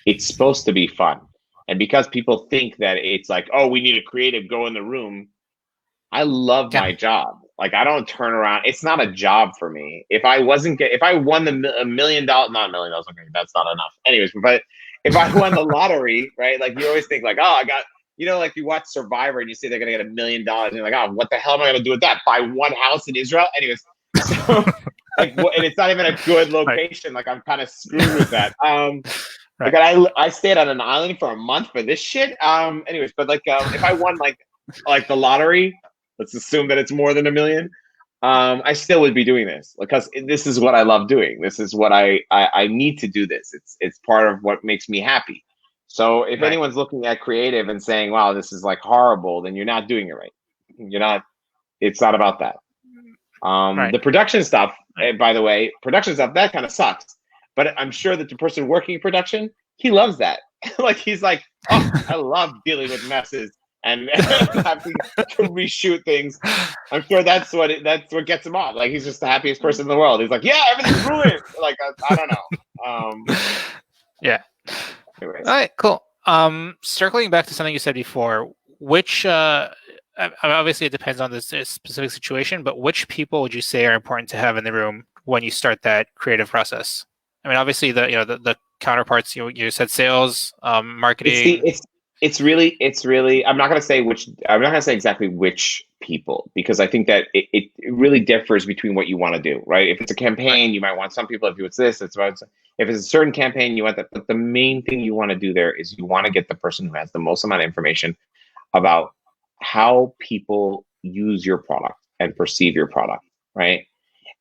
It's supposed to be fun. And because people think that it's like, oh, we need a creative, go in the room. I love Yeah. my job. Like I don't turn around. It's not a job for me. If I wasn't if I won the $1 million, not $1 million, okay, that's not enough. Anyways, but if I won the lottery, right? Like you always think like, oh, I got, like you watch Survivor and you say they're gonna get $1 million, and you're like, oh, what the hell am I gonna do with that? Buy one house in Israel? Anyways, so like, and it's not even a good Right. location. Like I'm kind of screwed with that. Right. Like I stayed on an island for a month for this shit. Anyways, but like if I won like the lottery, let's assume that it's more than $1 million. I still would be doing this because this is what I love doing. This is what I need to do this. It's part of what makes me happy. So if Right. anyone's looking at creative and saying, wow, this is like horrible, then you're not doing it right. You're not, it's not about that. Right. The production stuff, Right. by the way, production stuff, that kind of sucks. But I'm sure that the person working production, he loves that. Like he's like, oh, I love dealing with messes and having to reshoot things. I'm sure that's what gets him off. Like he's just the happiest person in the world. He's like, yeah, everything's ruined. Like I don't know. Yeah. Anyways, All right, cool. Circling back to something you said before, which obviously it depends on this specific situation, but which people would you say are important to have in the room when you start that creative process? I mean, obviously the counterparts you said sales, it's the marketing. it's really I'm not gonna say exactly which people, because I think that it really differs between what you want to do, right? If it's a Right. campaign, you might want some people. If it's this, it's about, if it's a certain campaign, you want that. But the main thing you want to do there is you want to get the person who has the most amount of information about how people use your product and perceive your product, right?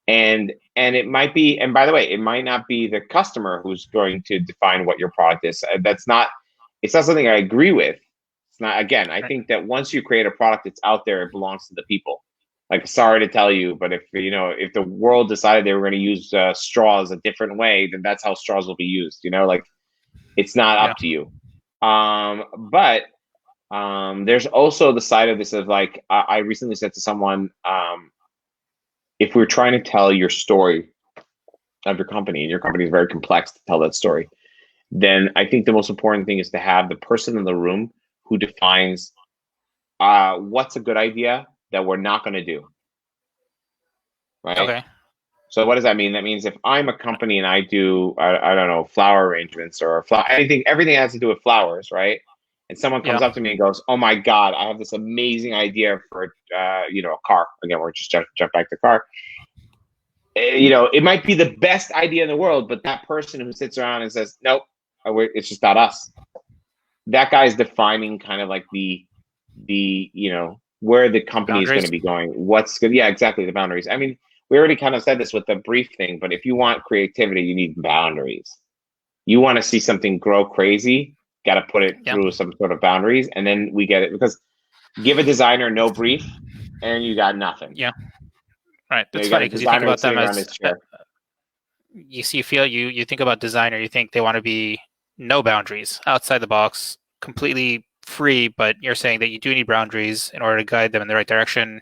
And it might be, and by the way, it might not be the customer who's going to define what your product is. That's not, it's not something I agree with. It's not, again, I Right. think that once you create a product, it's out there, it belongs to the people. Like, sorry to tell you, but if the world decided they were going to use straws a different way, then that's how straws will be used. Like it's not Yeah. up to you. But there's also the side of this of like, I recently said to someone, if we're trying to tell your story of your company, and your company is very complex to tell that story, then I think the most important thing is to have the person in the room who defines what's a good idea that we're not going to do, right? Okay. So what does that mean? That means if I'm a company and I do, I don't know, flower arrangements or everything has to do with flowers, right? And someone comes Yeah. up to me and goes, "Oh my God, I have this amazing idea for, a car." Again, we're just jump back to car. It might be the best idea in the world, but that person who sits around and says, "Nope, it's just not us." That guy's defining kind of like the where the company is going Boundaries. to be going. What's good? Yeah, exactly, the boundaries. I mean, we already kind of said this with the brief thing, but if you want creativity, you need boundaries. You want to see something grow crazy, got to put it Yeah. through some sort of boundaries, and then we get it. Because give a designer no brief, and you got nothing. Yeah. Right. That's You got funny a because you think designer about them sitting around as his chair. you think about designer, you think they want to be no boundaries, outside the box, completely free, but you're saying that you do need boundaries in order to guide them in the right direction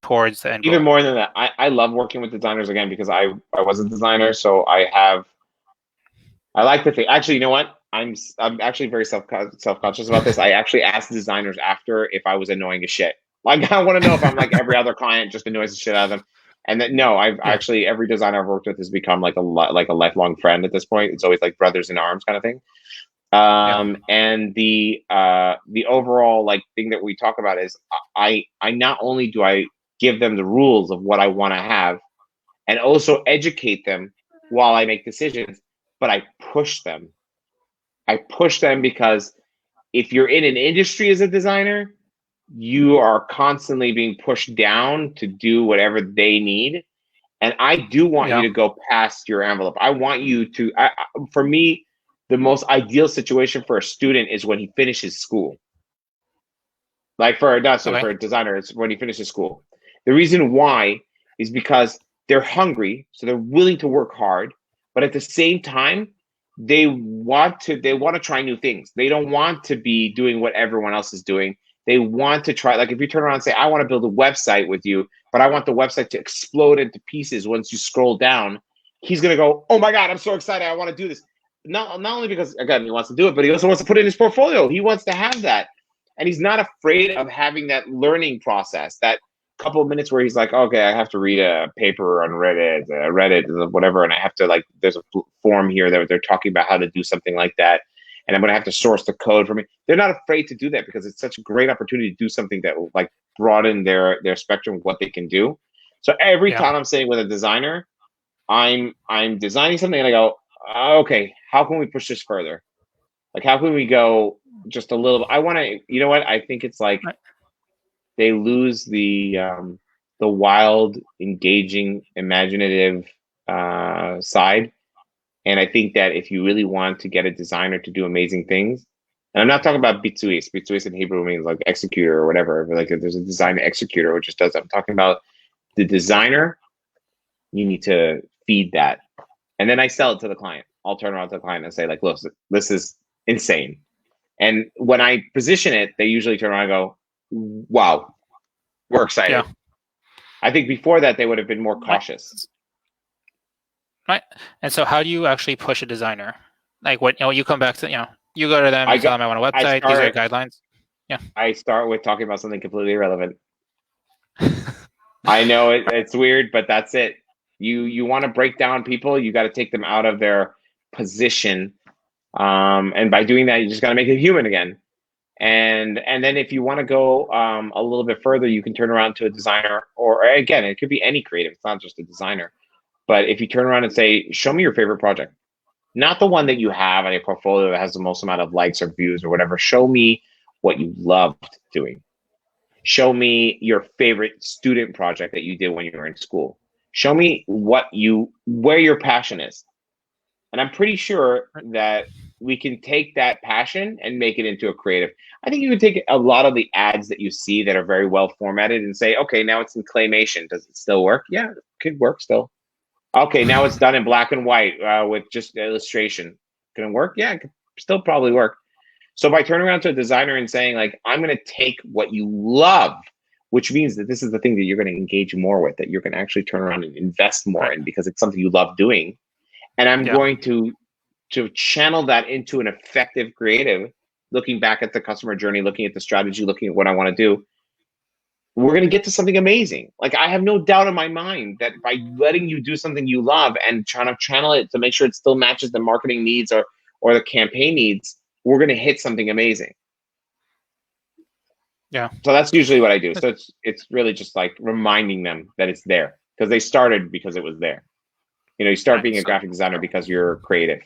towards the end Even goal. more than that, I love working with designers again because I was a designer, so I like to think. Actually, you know what? I'm actually very self conscious about this. I actually asked designers after if I was annoying as shit. Like I want to know if I'm like every other client, just annoys the shit out of them. And that no, I've Yeah. actually every designer I've worked with has become like a lifelong friend at this point. It's always like brothers in arms kind of thing. Yeah. And the overall like thing that we talk about is I not only do I give them the rules of what I want to have, and also educate them while I make decisions, but I push them. I push them because if you're in an industry as a designer, you are constantly being pushed down to do whatever they need. And I do want you Yeah. to go past your envelope. I want you to, for me, the most ideal situation for a student is when he finishes school. Like for not so Okay. for a designer, it's when he finishes school. The reason why is because they're hungry, so they're willing to work hard, but at the same time, they want to try new things. They don't want to be doing what everyone else is doing. They want to try, like if you turn around and say, I want to build a website with you, but I want the website to explode into pieces once you scroll down, he's gonna go, oh my God, I'm so excited, I want to do this. Not only because again he wants to do it, but he also wants to put it in his portfolio. He wants to have that. And he's not afraid of having that learning process, that couple of minutes where he's like, okay, I have to read a paper on Reddit, whatever, and I have to like, there's a form here that they're talking about how to do something like that, and I'm going to have to source the code for me. They're not afraid to do that because it's such a great opportunity to do something that will like broaden their spectrum of what they can do. So every Yeah. time I'm sitting with a designer, I'm designing something and I go, okay, how can we push this further? Like, how can we go just a little? I want to, you know what? I think it's like Right. they lose the wild, engaging, imaginative side. And I think that if you really want to get a designer to do amazing things, and I'm not talking about bitsuis. Bitsuis in Hebrew means like executor or whatever. But like if there's a design executor which just does that. I'm talking about the designer. You need to feed that, and then I sell it to the client. I'll turn around to the client and say like, look, this is insane. And when I position it, they usually turn around and go, wow, we're Yeah. excited. I think before that, they would have been more Right. cautious. Right. And so how do you actually push a designer? Like what, you come back to, you go to them, I you tell got, them I want a I website, these are your start, guidelines. Yeah. I start with talking about something completely irrelevant. I know it's weird, but that's it. You want to break down people, you got to take them out of their position, and by doing that, you just got to make it human again. And then if you want to go a little bit further, you can turn around to a designer, or again, it could be any creative. It's not just a designer. But if you turn around and say, show me your favorite project, not the one that you have on your portfolio that has the most amount of likes or views or whatever. Show me what you loved doing. Show me your favorite student project that you did when you were in school. Show me where your passion is. And I'm pretty sure that we can take that passion and make it into a creative. I think you can take a lot of the ads that you see that are very well formatted and say, okay, now it's in claymation. Does it still work? Yeah, it could work still. Okay, now it's done in black and white with just illustration. Can it work? Yeah, it could still probably work. So by turning around to a designer and saying, like, I'm going to take what you love, which means that this is the thing that you're going to engage more with, that you're going to actually turn around and invest more Right. in because it's something you love doing. And I'm Yeah. going to channel that into an effective creative, looking back at the customer journey, looking at the strategy, looking at what I want to do. We're going to get to something amazing. Like I have no doubt in my mind that by letting you do something you love and trying to channel it to make sure it still matches the marketing needs or the campaign needs, we're going to hit something amazing. Yeah. So that's usually what I do. So it's really just like reminding them that it's there because they started because it was there. You start Right. being a So, graphic designer because you're creative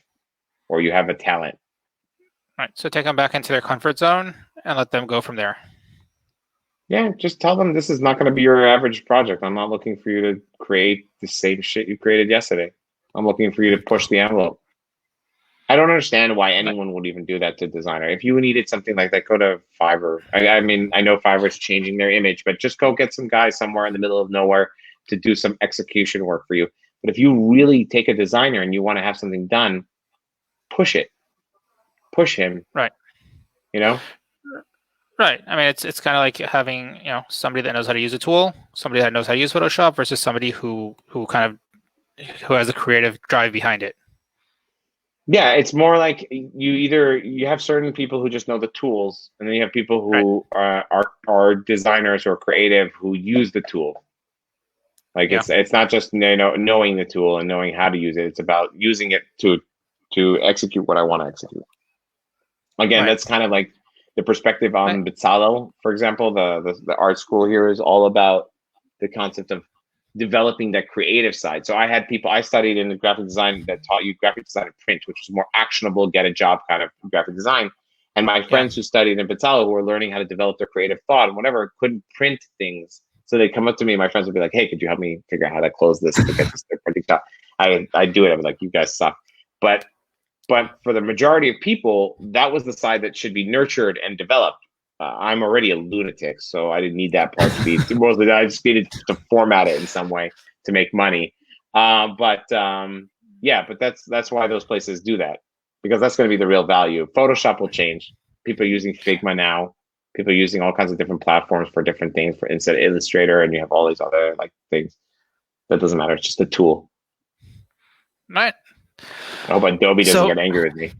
or you have a talent. right. So take them back into their comfort zone and let them go from there. Yeah, just tell them this is not going to be your average project. I'm not looking for you to create the same shit you created yesterday. I'm looking for you to push the envelope. I don't understand why Right. anyone would even do that to designer. If you needed something like that, go to Fiverr. I mean, I know Fiverr is changing their image, but just go get some guy somewhere in the middle of nowhere to do some execution work for you. But if you really take a designer and you want to have something done, push it, push him. Right. You know. Right. I mean, it's kind of like having somebody that knows how to use a tool, somebody that knows how to use Photoshop, versus somebody who has a creative drive behind it. Yeah, it's more like you have certain people who just know the tools, and then you have people Right. who are designers or creative who use the tool. Like Yeah. it's not just knowing the tool and knowing how to use it. It's about using it to execute what I want to execute. Again, Right. that's kind of like the perspective Right. on Bezalel, for example. The art school here is all about the concept of developing that creative side. So I studied in the graphic design that taught you graphic design and print, which was more actionable, get a job kind of graphic design. And my Yeah. friends who studied in Bezalel who were learning how to develop their creative thought and whatever couldn't print things So they come up to me, my friends would be like, "Hey, could you help me figure out how to close this to get this third-party shop?" I do it. I was like, "You guys suck," but for the majority of people, that was the side that should be nurtured and developed. I'm already a lunatic, so I didn't need that part to be. Mostly, I just needed to format it in some way to make money. Yeah, but that's why those places do that, because that's going to be the real value. Photoshop will change. People are using Figma now. People are using all kinds of different platforms for different things. For instead of Illustrator, and you have all these other like things. That doesn't matter. It's just a tool. Right. I hope Adobe doesn't get angry with me.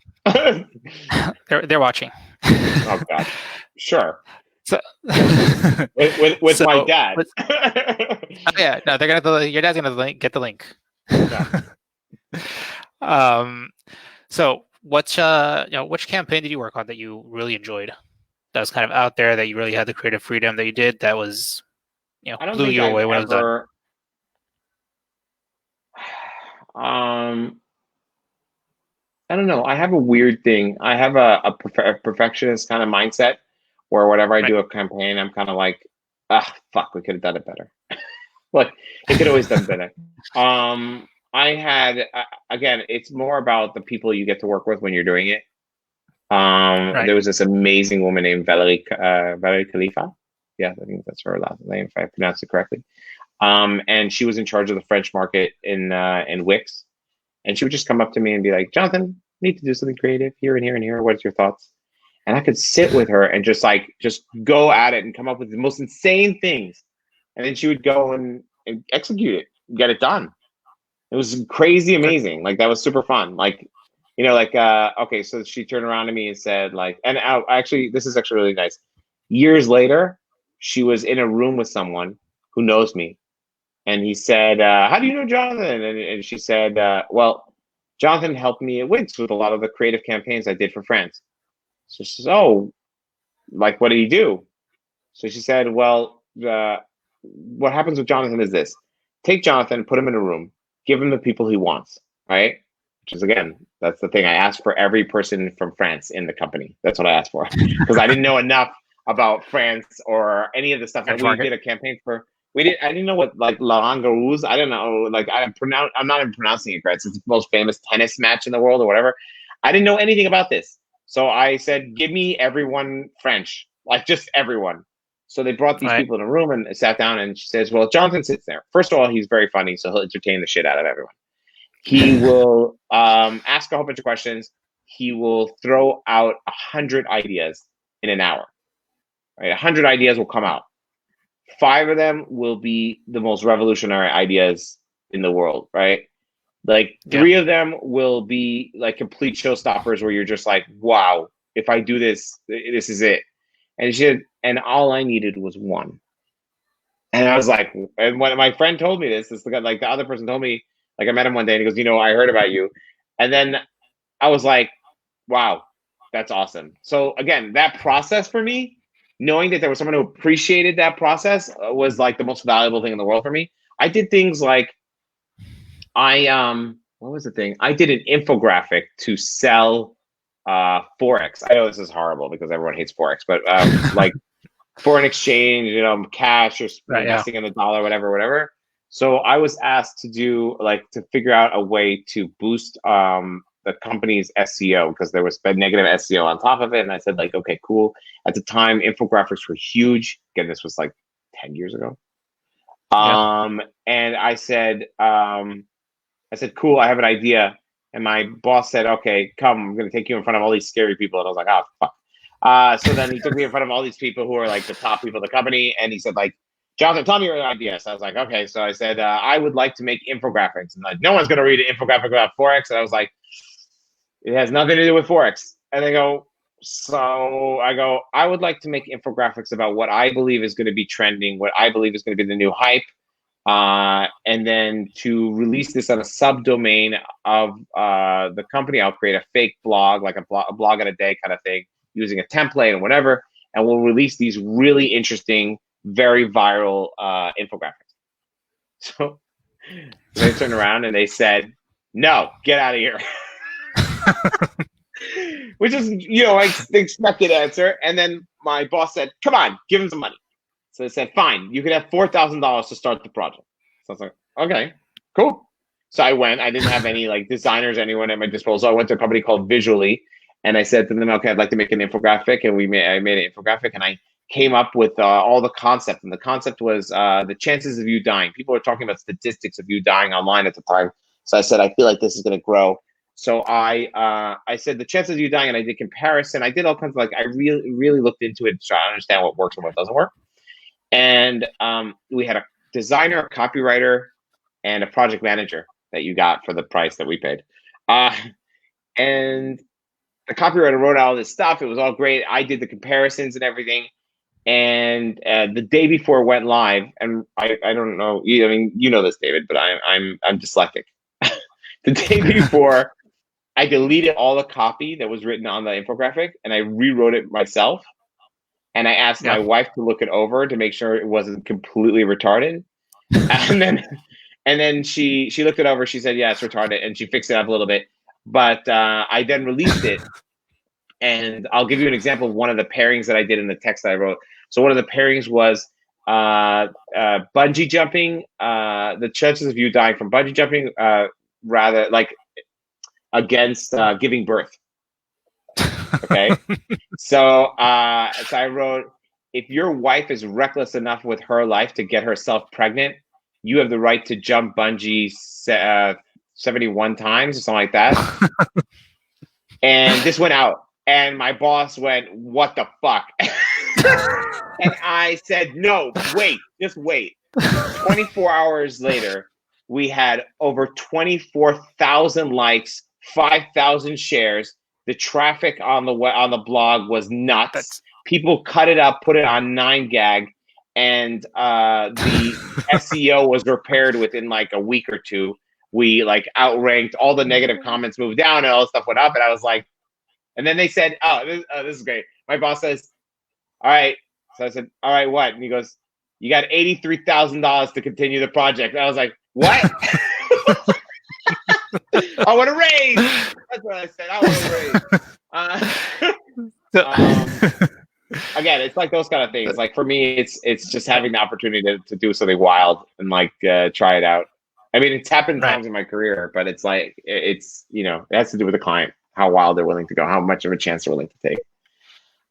they're watching. Oh God, sure. So with so, my dad. Oh yeah, no, they're gonna. Your dad's gonna get the link. Yeah. So which campaign did you work on that you really enjoyed? That was kind of out there, that you really had the creative freedom that you did, that was, I don't blew think you I've away when it was done. ever. I don't know. I have a weird thing. I have a perfectionist kind of mindset where whenever I Right. do a campaign, I'm kind of like, fuck, we could have done it better. Like, it could always done better. I had again, it's more about the people you get to work with when you're doing it. Right. There was this amazing woman named Valerie Khalifa. Yeah, I think that's her last name if I pronounced it correctly. And she was in charge of the French market in Wix. And she would just come up to me and be like, "Jonathan, need to do something creative here and here and here. What's your thoughts?" And I could sit with her and just go at it and come up with the most insane things. And then she would go and execute it, get it done. It was crazy amazing. Like, that was super fun. Like, okay, so she turned around to me and said, like, and actually, this is actually really nice. Years later, she was in a room with someone who knows me. And he said, "How do you know Jonathan?" And she said, "Well, Jonathan helped me at Wix with a lot of the creative campaigns I did for France." So she says, "Oh, like, what did he do?" So she said, "Well, what happens with Jonathan is this: take Jonathan, put him in a room, give him the people he wants, right?" Which is, again, that's the thing. I asked for every person from France in the company. That's what I asked for, because I didn't know enough about France or any of the stuff that French we market. did a campaign for. I didn't know what, like, La Langarouse. I don't know. Like, I'm not even pronouncing it correct. It's the most famous tennis match in the world or whatever. I didn't know anything about this. So I said, "Give me everyone French, like, just everyone." So they brought these Right. people in a room and sat down, and she says, "Well, Jonathan sits there. First of all, he's very funny, so he'll entertain the shit out of everyone. He will ask a whole bunch of questions. He will throw out 100 ideas in an hour. Right, 100 ideas will come out. 5 of them will be the most revolutionary ideas in the world. Right, like, Yeah. 3 of them will be like complete showstoppers, where you're just like, wow, if I do this, this is it." And all I needed was 1. And I was like, and when my friend told me this the guy, like, the other person told me, like, I met him one day and he goes, "I heard about you." And then I was like, wow, that's awesome. So again, that process for me, knowing that there was someone who appreciated that process, was like the most valuable thing in the world for me. I did things like, what was the thing? I did an infographic to sell Forex. I know this is horrible because everyone hates Forex, but like, foreign exchange, cash, or Right. Yeah. investing in the dollar, whatever. So I was asked to figure out a way to boost the company's SEO, because there was negative SEO on top of it. And I said, like, okay, cool. At the time, infographics were huge. Again, this was like 10 years ago. Yeah. And I said, cool, I have an idea. And my boss said, "Okay, come, I'm going to take you in front of all these scary people." And I was like, "Oh, fuck." So then he took me in front of all these people who are like the top people in the company. And he said, like, "Jonathan, tell me your idea." So I was like, okay. So I said, "I would like to make infographics." And like, no one's going to read an infographic about Forex. And I was like, "It has nothing to do with Forex." And they go, so I go, "I would like to make infographics about what I believe is going to be trending, what I believe is going to be the new hype. And then to release this on a subdomain of the company, I'll create a fake blog, like a blog in a day kind of thing, using a template and whatever. And we'll release these really interesting, very viral infographics." So they turned around and they said, "No, get out of here." Which is, the expected answer. And then my boss said, "Come on, give him some money." So they said, fine, you could have $4,000 to start the project. So I was like, okay, cool. So I went. I didn't have any like designers, anyone at my disposal. I went to a company called Visually, and I said to them, okay, I'd like to make an infographic. And I made an infographic, and I came up with all the concept. And the concept was the chances of you dying. People were talking about statistics of you dying online at the time. So I said, I feel like this is going to grow. So I said the chances of you dying, and I did comparison. I did all kinds of like, I really looked into it to try to understand what works and what doesn't work. And we had a designer, a copywriter, and a project manager that you got for the price that we paid. And the copywriter wrote all this stuff. It was all great. I did the comparisons and everything. And the day before it went live, and I don't know, I mean, you know this, David, but I'm dyslexic. The day before, I deleted all the copy that was written on the infographic, and I rewrote it myself. And I asked my wife to look it over to make sure it wasn't completely retarded. And then she looked it over. She said, yeah, it's retarded. And she fixed it up a little bit. But I then released it. And I'll give you an example of one of the pairings that I did in the text that I wrote. So one of the pairings was bungee jumping, the chances of you dying from bungee jumping, rather like against giving birth. Okay. So I wrote, if your wife is reckless enough with her life to get herself pregnant, you have the right to jump bungee 71 times or something like that. And this went out, and my boss went, what the fuck? And I said, no, wait, just wait. 24 hours later, we had over 24,000 likes, 5,000 shares. The traffic on the blog was nuts. People cut it up, put it on 9gag, and the SEO was repaired within like a week or two. We like outranked, all the negative comments moved down, and all the stuff went up. And I was like, and then they said, oh, this is great. My boss says, all right. So I said, all right, what? And he goes, you got $83,000 to continue the project. And I was like, what? I want a raise. That's what I said. I want a raise. Again, it's like those kind of things. Like for me, it's just having the opportunity to do something wild and like try it out. I mean, it's happened times in my career, but it's like it's it has to do with the client, how wild they're willing to go, how much of a chance they're willing to take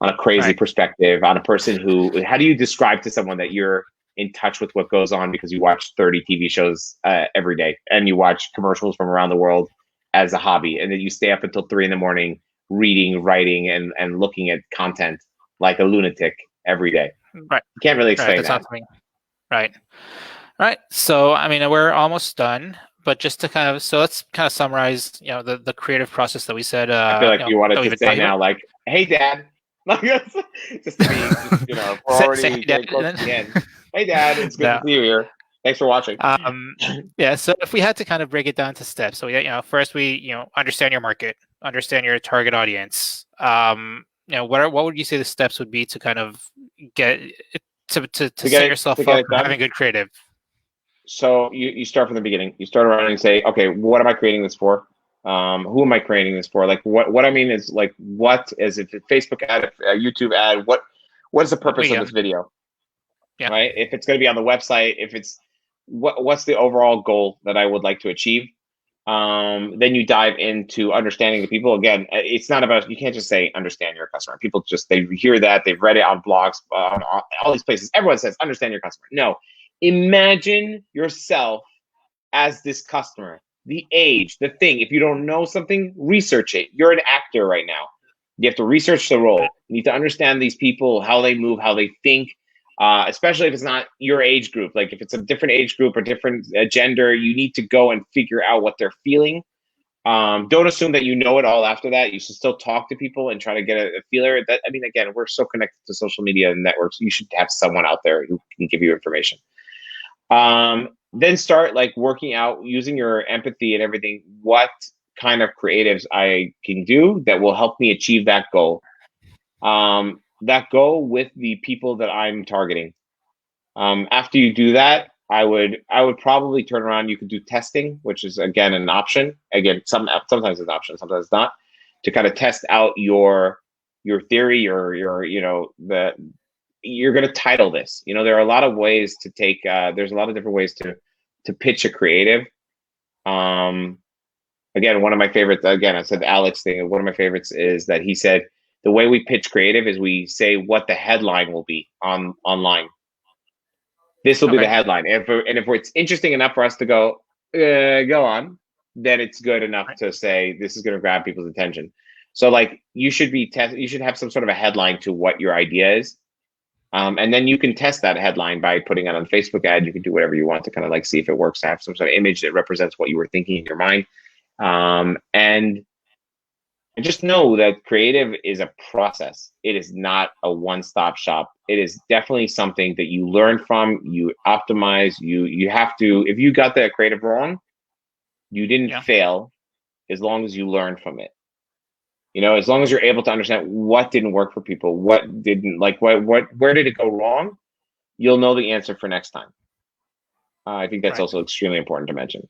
on a crazy perspective, on a person who. How do you describe to someone that you're in touch with what goes on because you watch 30 TV shows every day and you watch commercials from around the world as a hobby, and then you stay up until 3 a.m. reading, writing, and looking at content like a lunatic every day? Right. You can't really explain that. Right. Right. So, I mean, we're almost done, but just to let's kind of summarize, the creative process that we said. I feel like you wanted to say now, like, hey, Dad. Just to be, we're already getting close to the end. Hey, Dad, it's good to see you here. Thanks for watching. So if we had to kind of break it down to steps, so first we understand your market, understand your target audience. What would you say the steps would be to kind of get to set yourself up for having good creative? So you start from the beginning. You start around and say, okay, what am I creating this for? Who am I creating this for? Like what I mean is like, what is it? A Facebook ad, a YouTube ad? What is the purpose of this video? Yeah. Right. If it's going to be on the website, if it's what's the overall goal that I would like to achieve? Then you dive into understanding the people. Again, it's not about, you can't just say understand your customer. People they hear that, they've read it on blogs, on all these places. Everyone says understand your customer. No, imagine yourself as this customer, the age, the thing. If you don't know something, research it. You're an actor right now. You have to research the role. You need to understand these people, how they move, how they think. Especially if it's not your age group. Like if it's a different age group or different gender, you need to go and figure out what they're feeling. Don't assume that you know it all after that. You should still talk to people and try to get a feeler. Again, we're so connected to social media and networks. You should have someone out there who can give you information. Then start like working out, using your empathy and everything, what kind of creatives I can do that will help me achieve that goal. That go with the people that I'm targeting. After you do that, I would probably turn around. You could do testing, which is again an option. Again, sometimes it's an option, sometimes it's not. To kind of test out your theory, you're going to title this. There are a lot of ways to take. There's a lot of different ways to pitch a creative. Again, one of my favorites. Again, I said the Alex thing. One of my favorites is that he said the way we pitch creative is we say what the headline will be online. This will be the headline, and if it's interesting enough for us to go on, then it's good enough to say this is going to grab people's attention. So like you should have some sort of a headline to what your idea is. And then you can test that headline by putting it on Facebook ad. You can do whatever you want to kind of like see if it works. Have some sort of image that represents what you were thinking in your mind. And just know that creative is a process. It is not a one-stop shop. It is definitely something that you learn from, you optimize, you have to, if you got the creative wrong, you didn't fail as long as you learn from it. As long as you're able to understand what didn't work for people, what didn't, like where did it go wrong, you'll know the answer for next time. I think that's also extremely important to mention.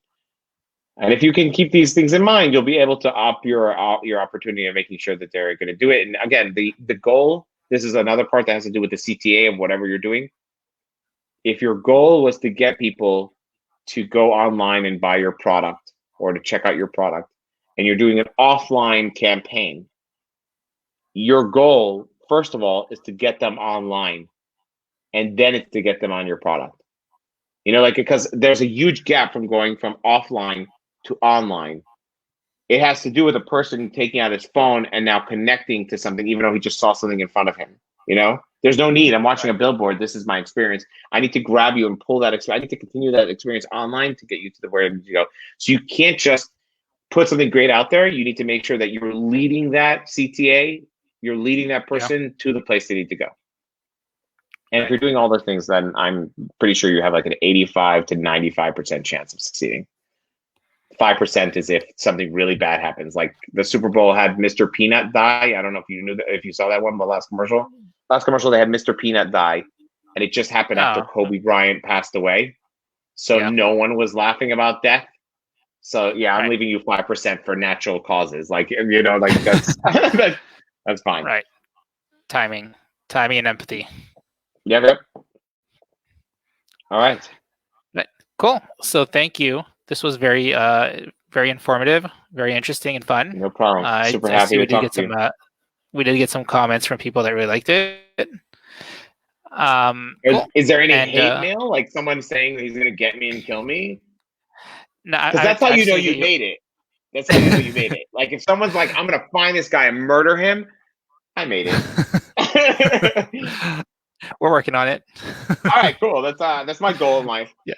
And if you can keep these things in mind, you'll be able to up your opportunity of making sure that they're going to do it. And again, the goal, this is another part that has to do with the CTA of whatever you're doing. If your goal was to get people to go online and buy your product or to check out your product, and you're doing an offline campaign, your goal, first of all, is to get them online, and then it's to get them on your product. Because there's a huge gap from going from offline to online. It has to do with a person taking out his phone and now connecting to something, even though he just saw something in front of him. There's no need. I'm watching a billboard. This is my experience. I need to grab you and pull that experience. I need to continue that experience online to get you to where you need to go. So you can't just put something great out there. You need to make sure that you're leading that CTA, you're leading that person to the place they need to go. And if you're doing all those things, then I'm pretty sure you have like an 85 to 95% chance of succeeding. 5% is if something really bad happens. Like the Super Bowl had Mr. Peanut die. I don't know if you knew that, if you saw that one, the last commercial. Last commercial, they had Mr. Peanut die, and it just happened after Kobe Bryant passed away. So no one was laughing about death. So I'm leaving you 5% for natural causes. Like that's that's fine. Right. Timing and empathy. Yep. All right. Cool. So thank you. This was very very informative, very interesting and fun. No problem. Super happy to talk to you. We did get some comments from people that really liked it. Cool. Is there any hate mail? Like someone saying he's going to get me and kill me? No, because that's how you know you made it. That's how you know you made it. Like if someone's like, I'm going to find this guy and murder him, I made it. We're working on it. All right, cool. That's my goal in life. Yeah.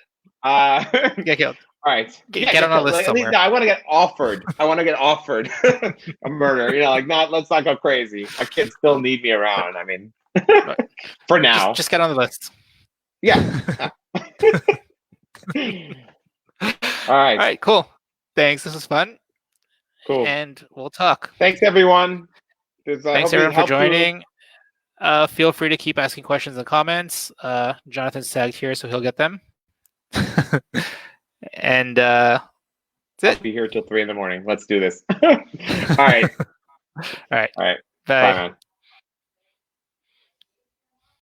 Get killed. All right. Get on a list somewhere. I want to get offered. A murder. Let's not go crazy. My kids still need me around. I mean, for now. Just get on the list. Yeah. All right. All right. Cool. Thanks. This was fun. Cool. And we'll talk. Thanks, everyone. Thanks everyone for joining. Feel free to keep asking questions and comments. Jonathan's tagged here, so he'll get them. And that's it. I'll be here till 3 a.m. Let's do this. All right. All right. Bye. Bye, man.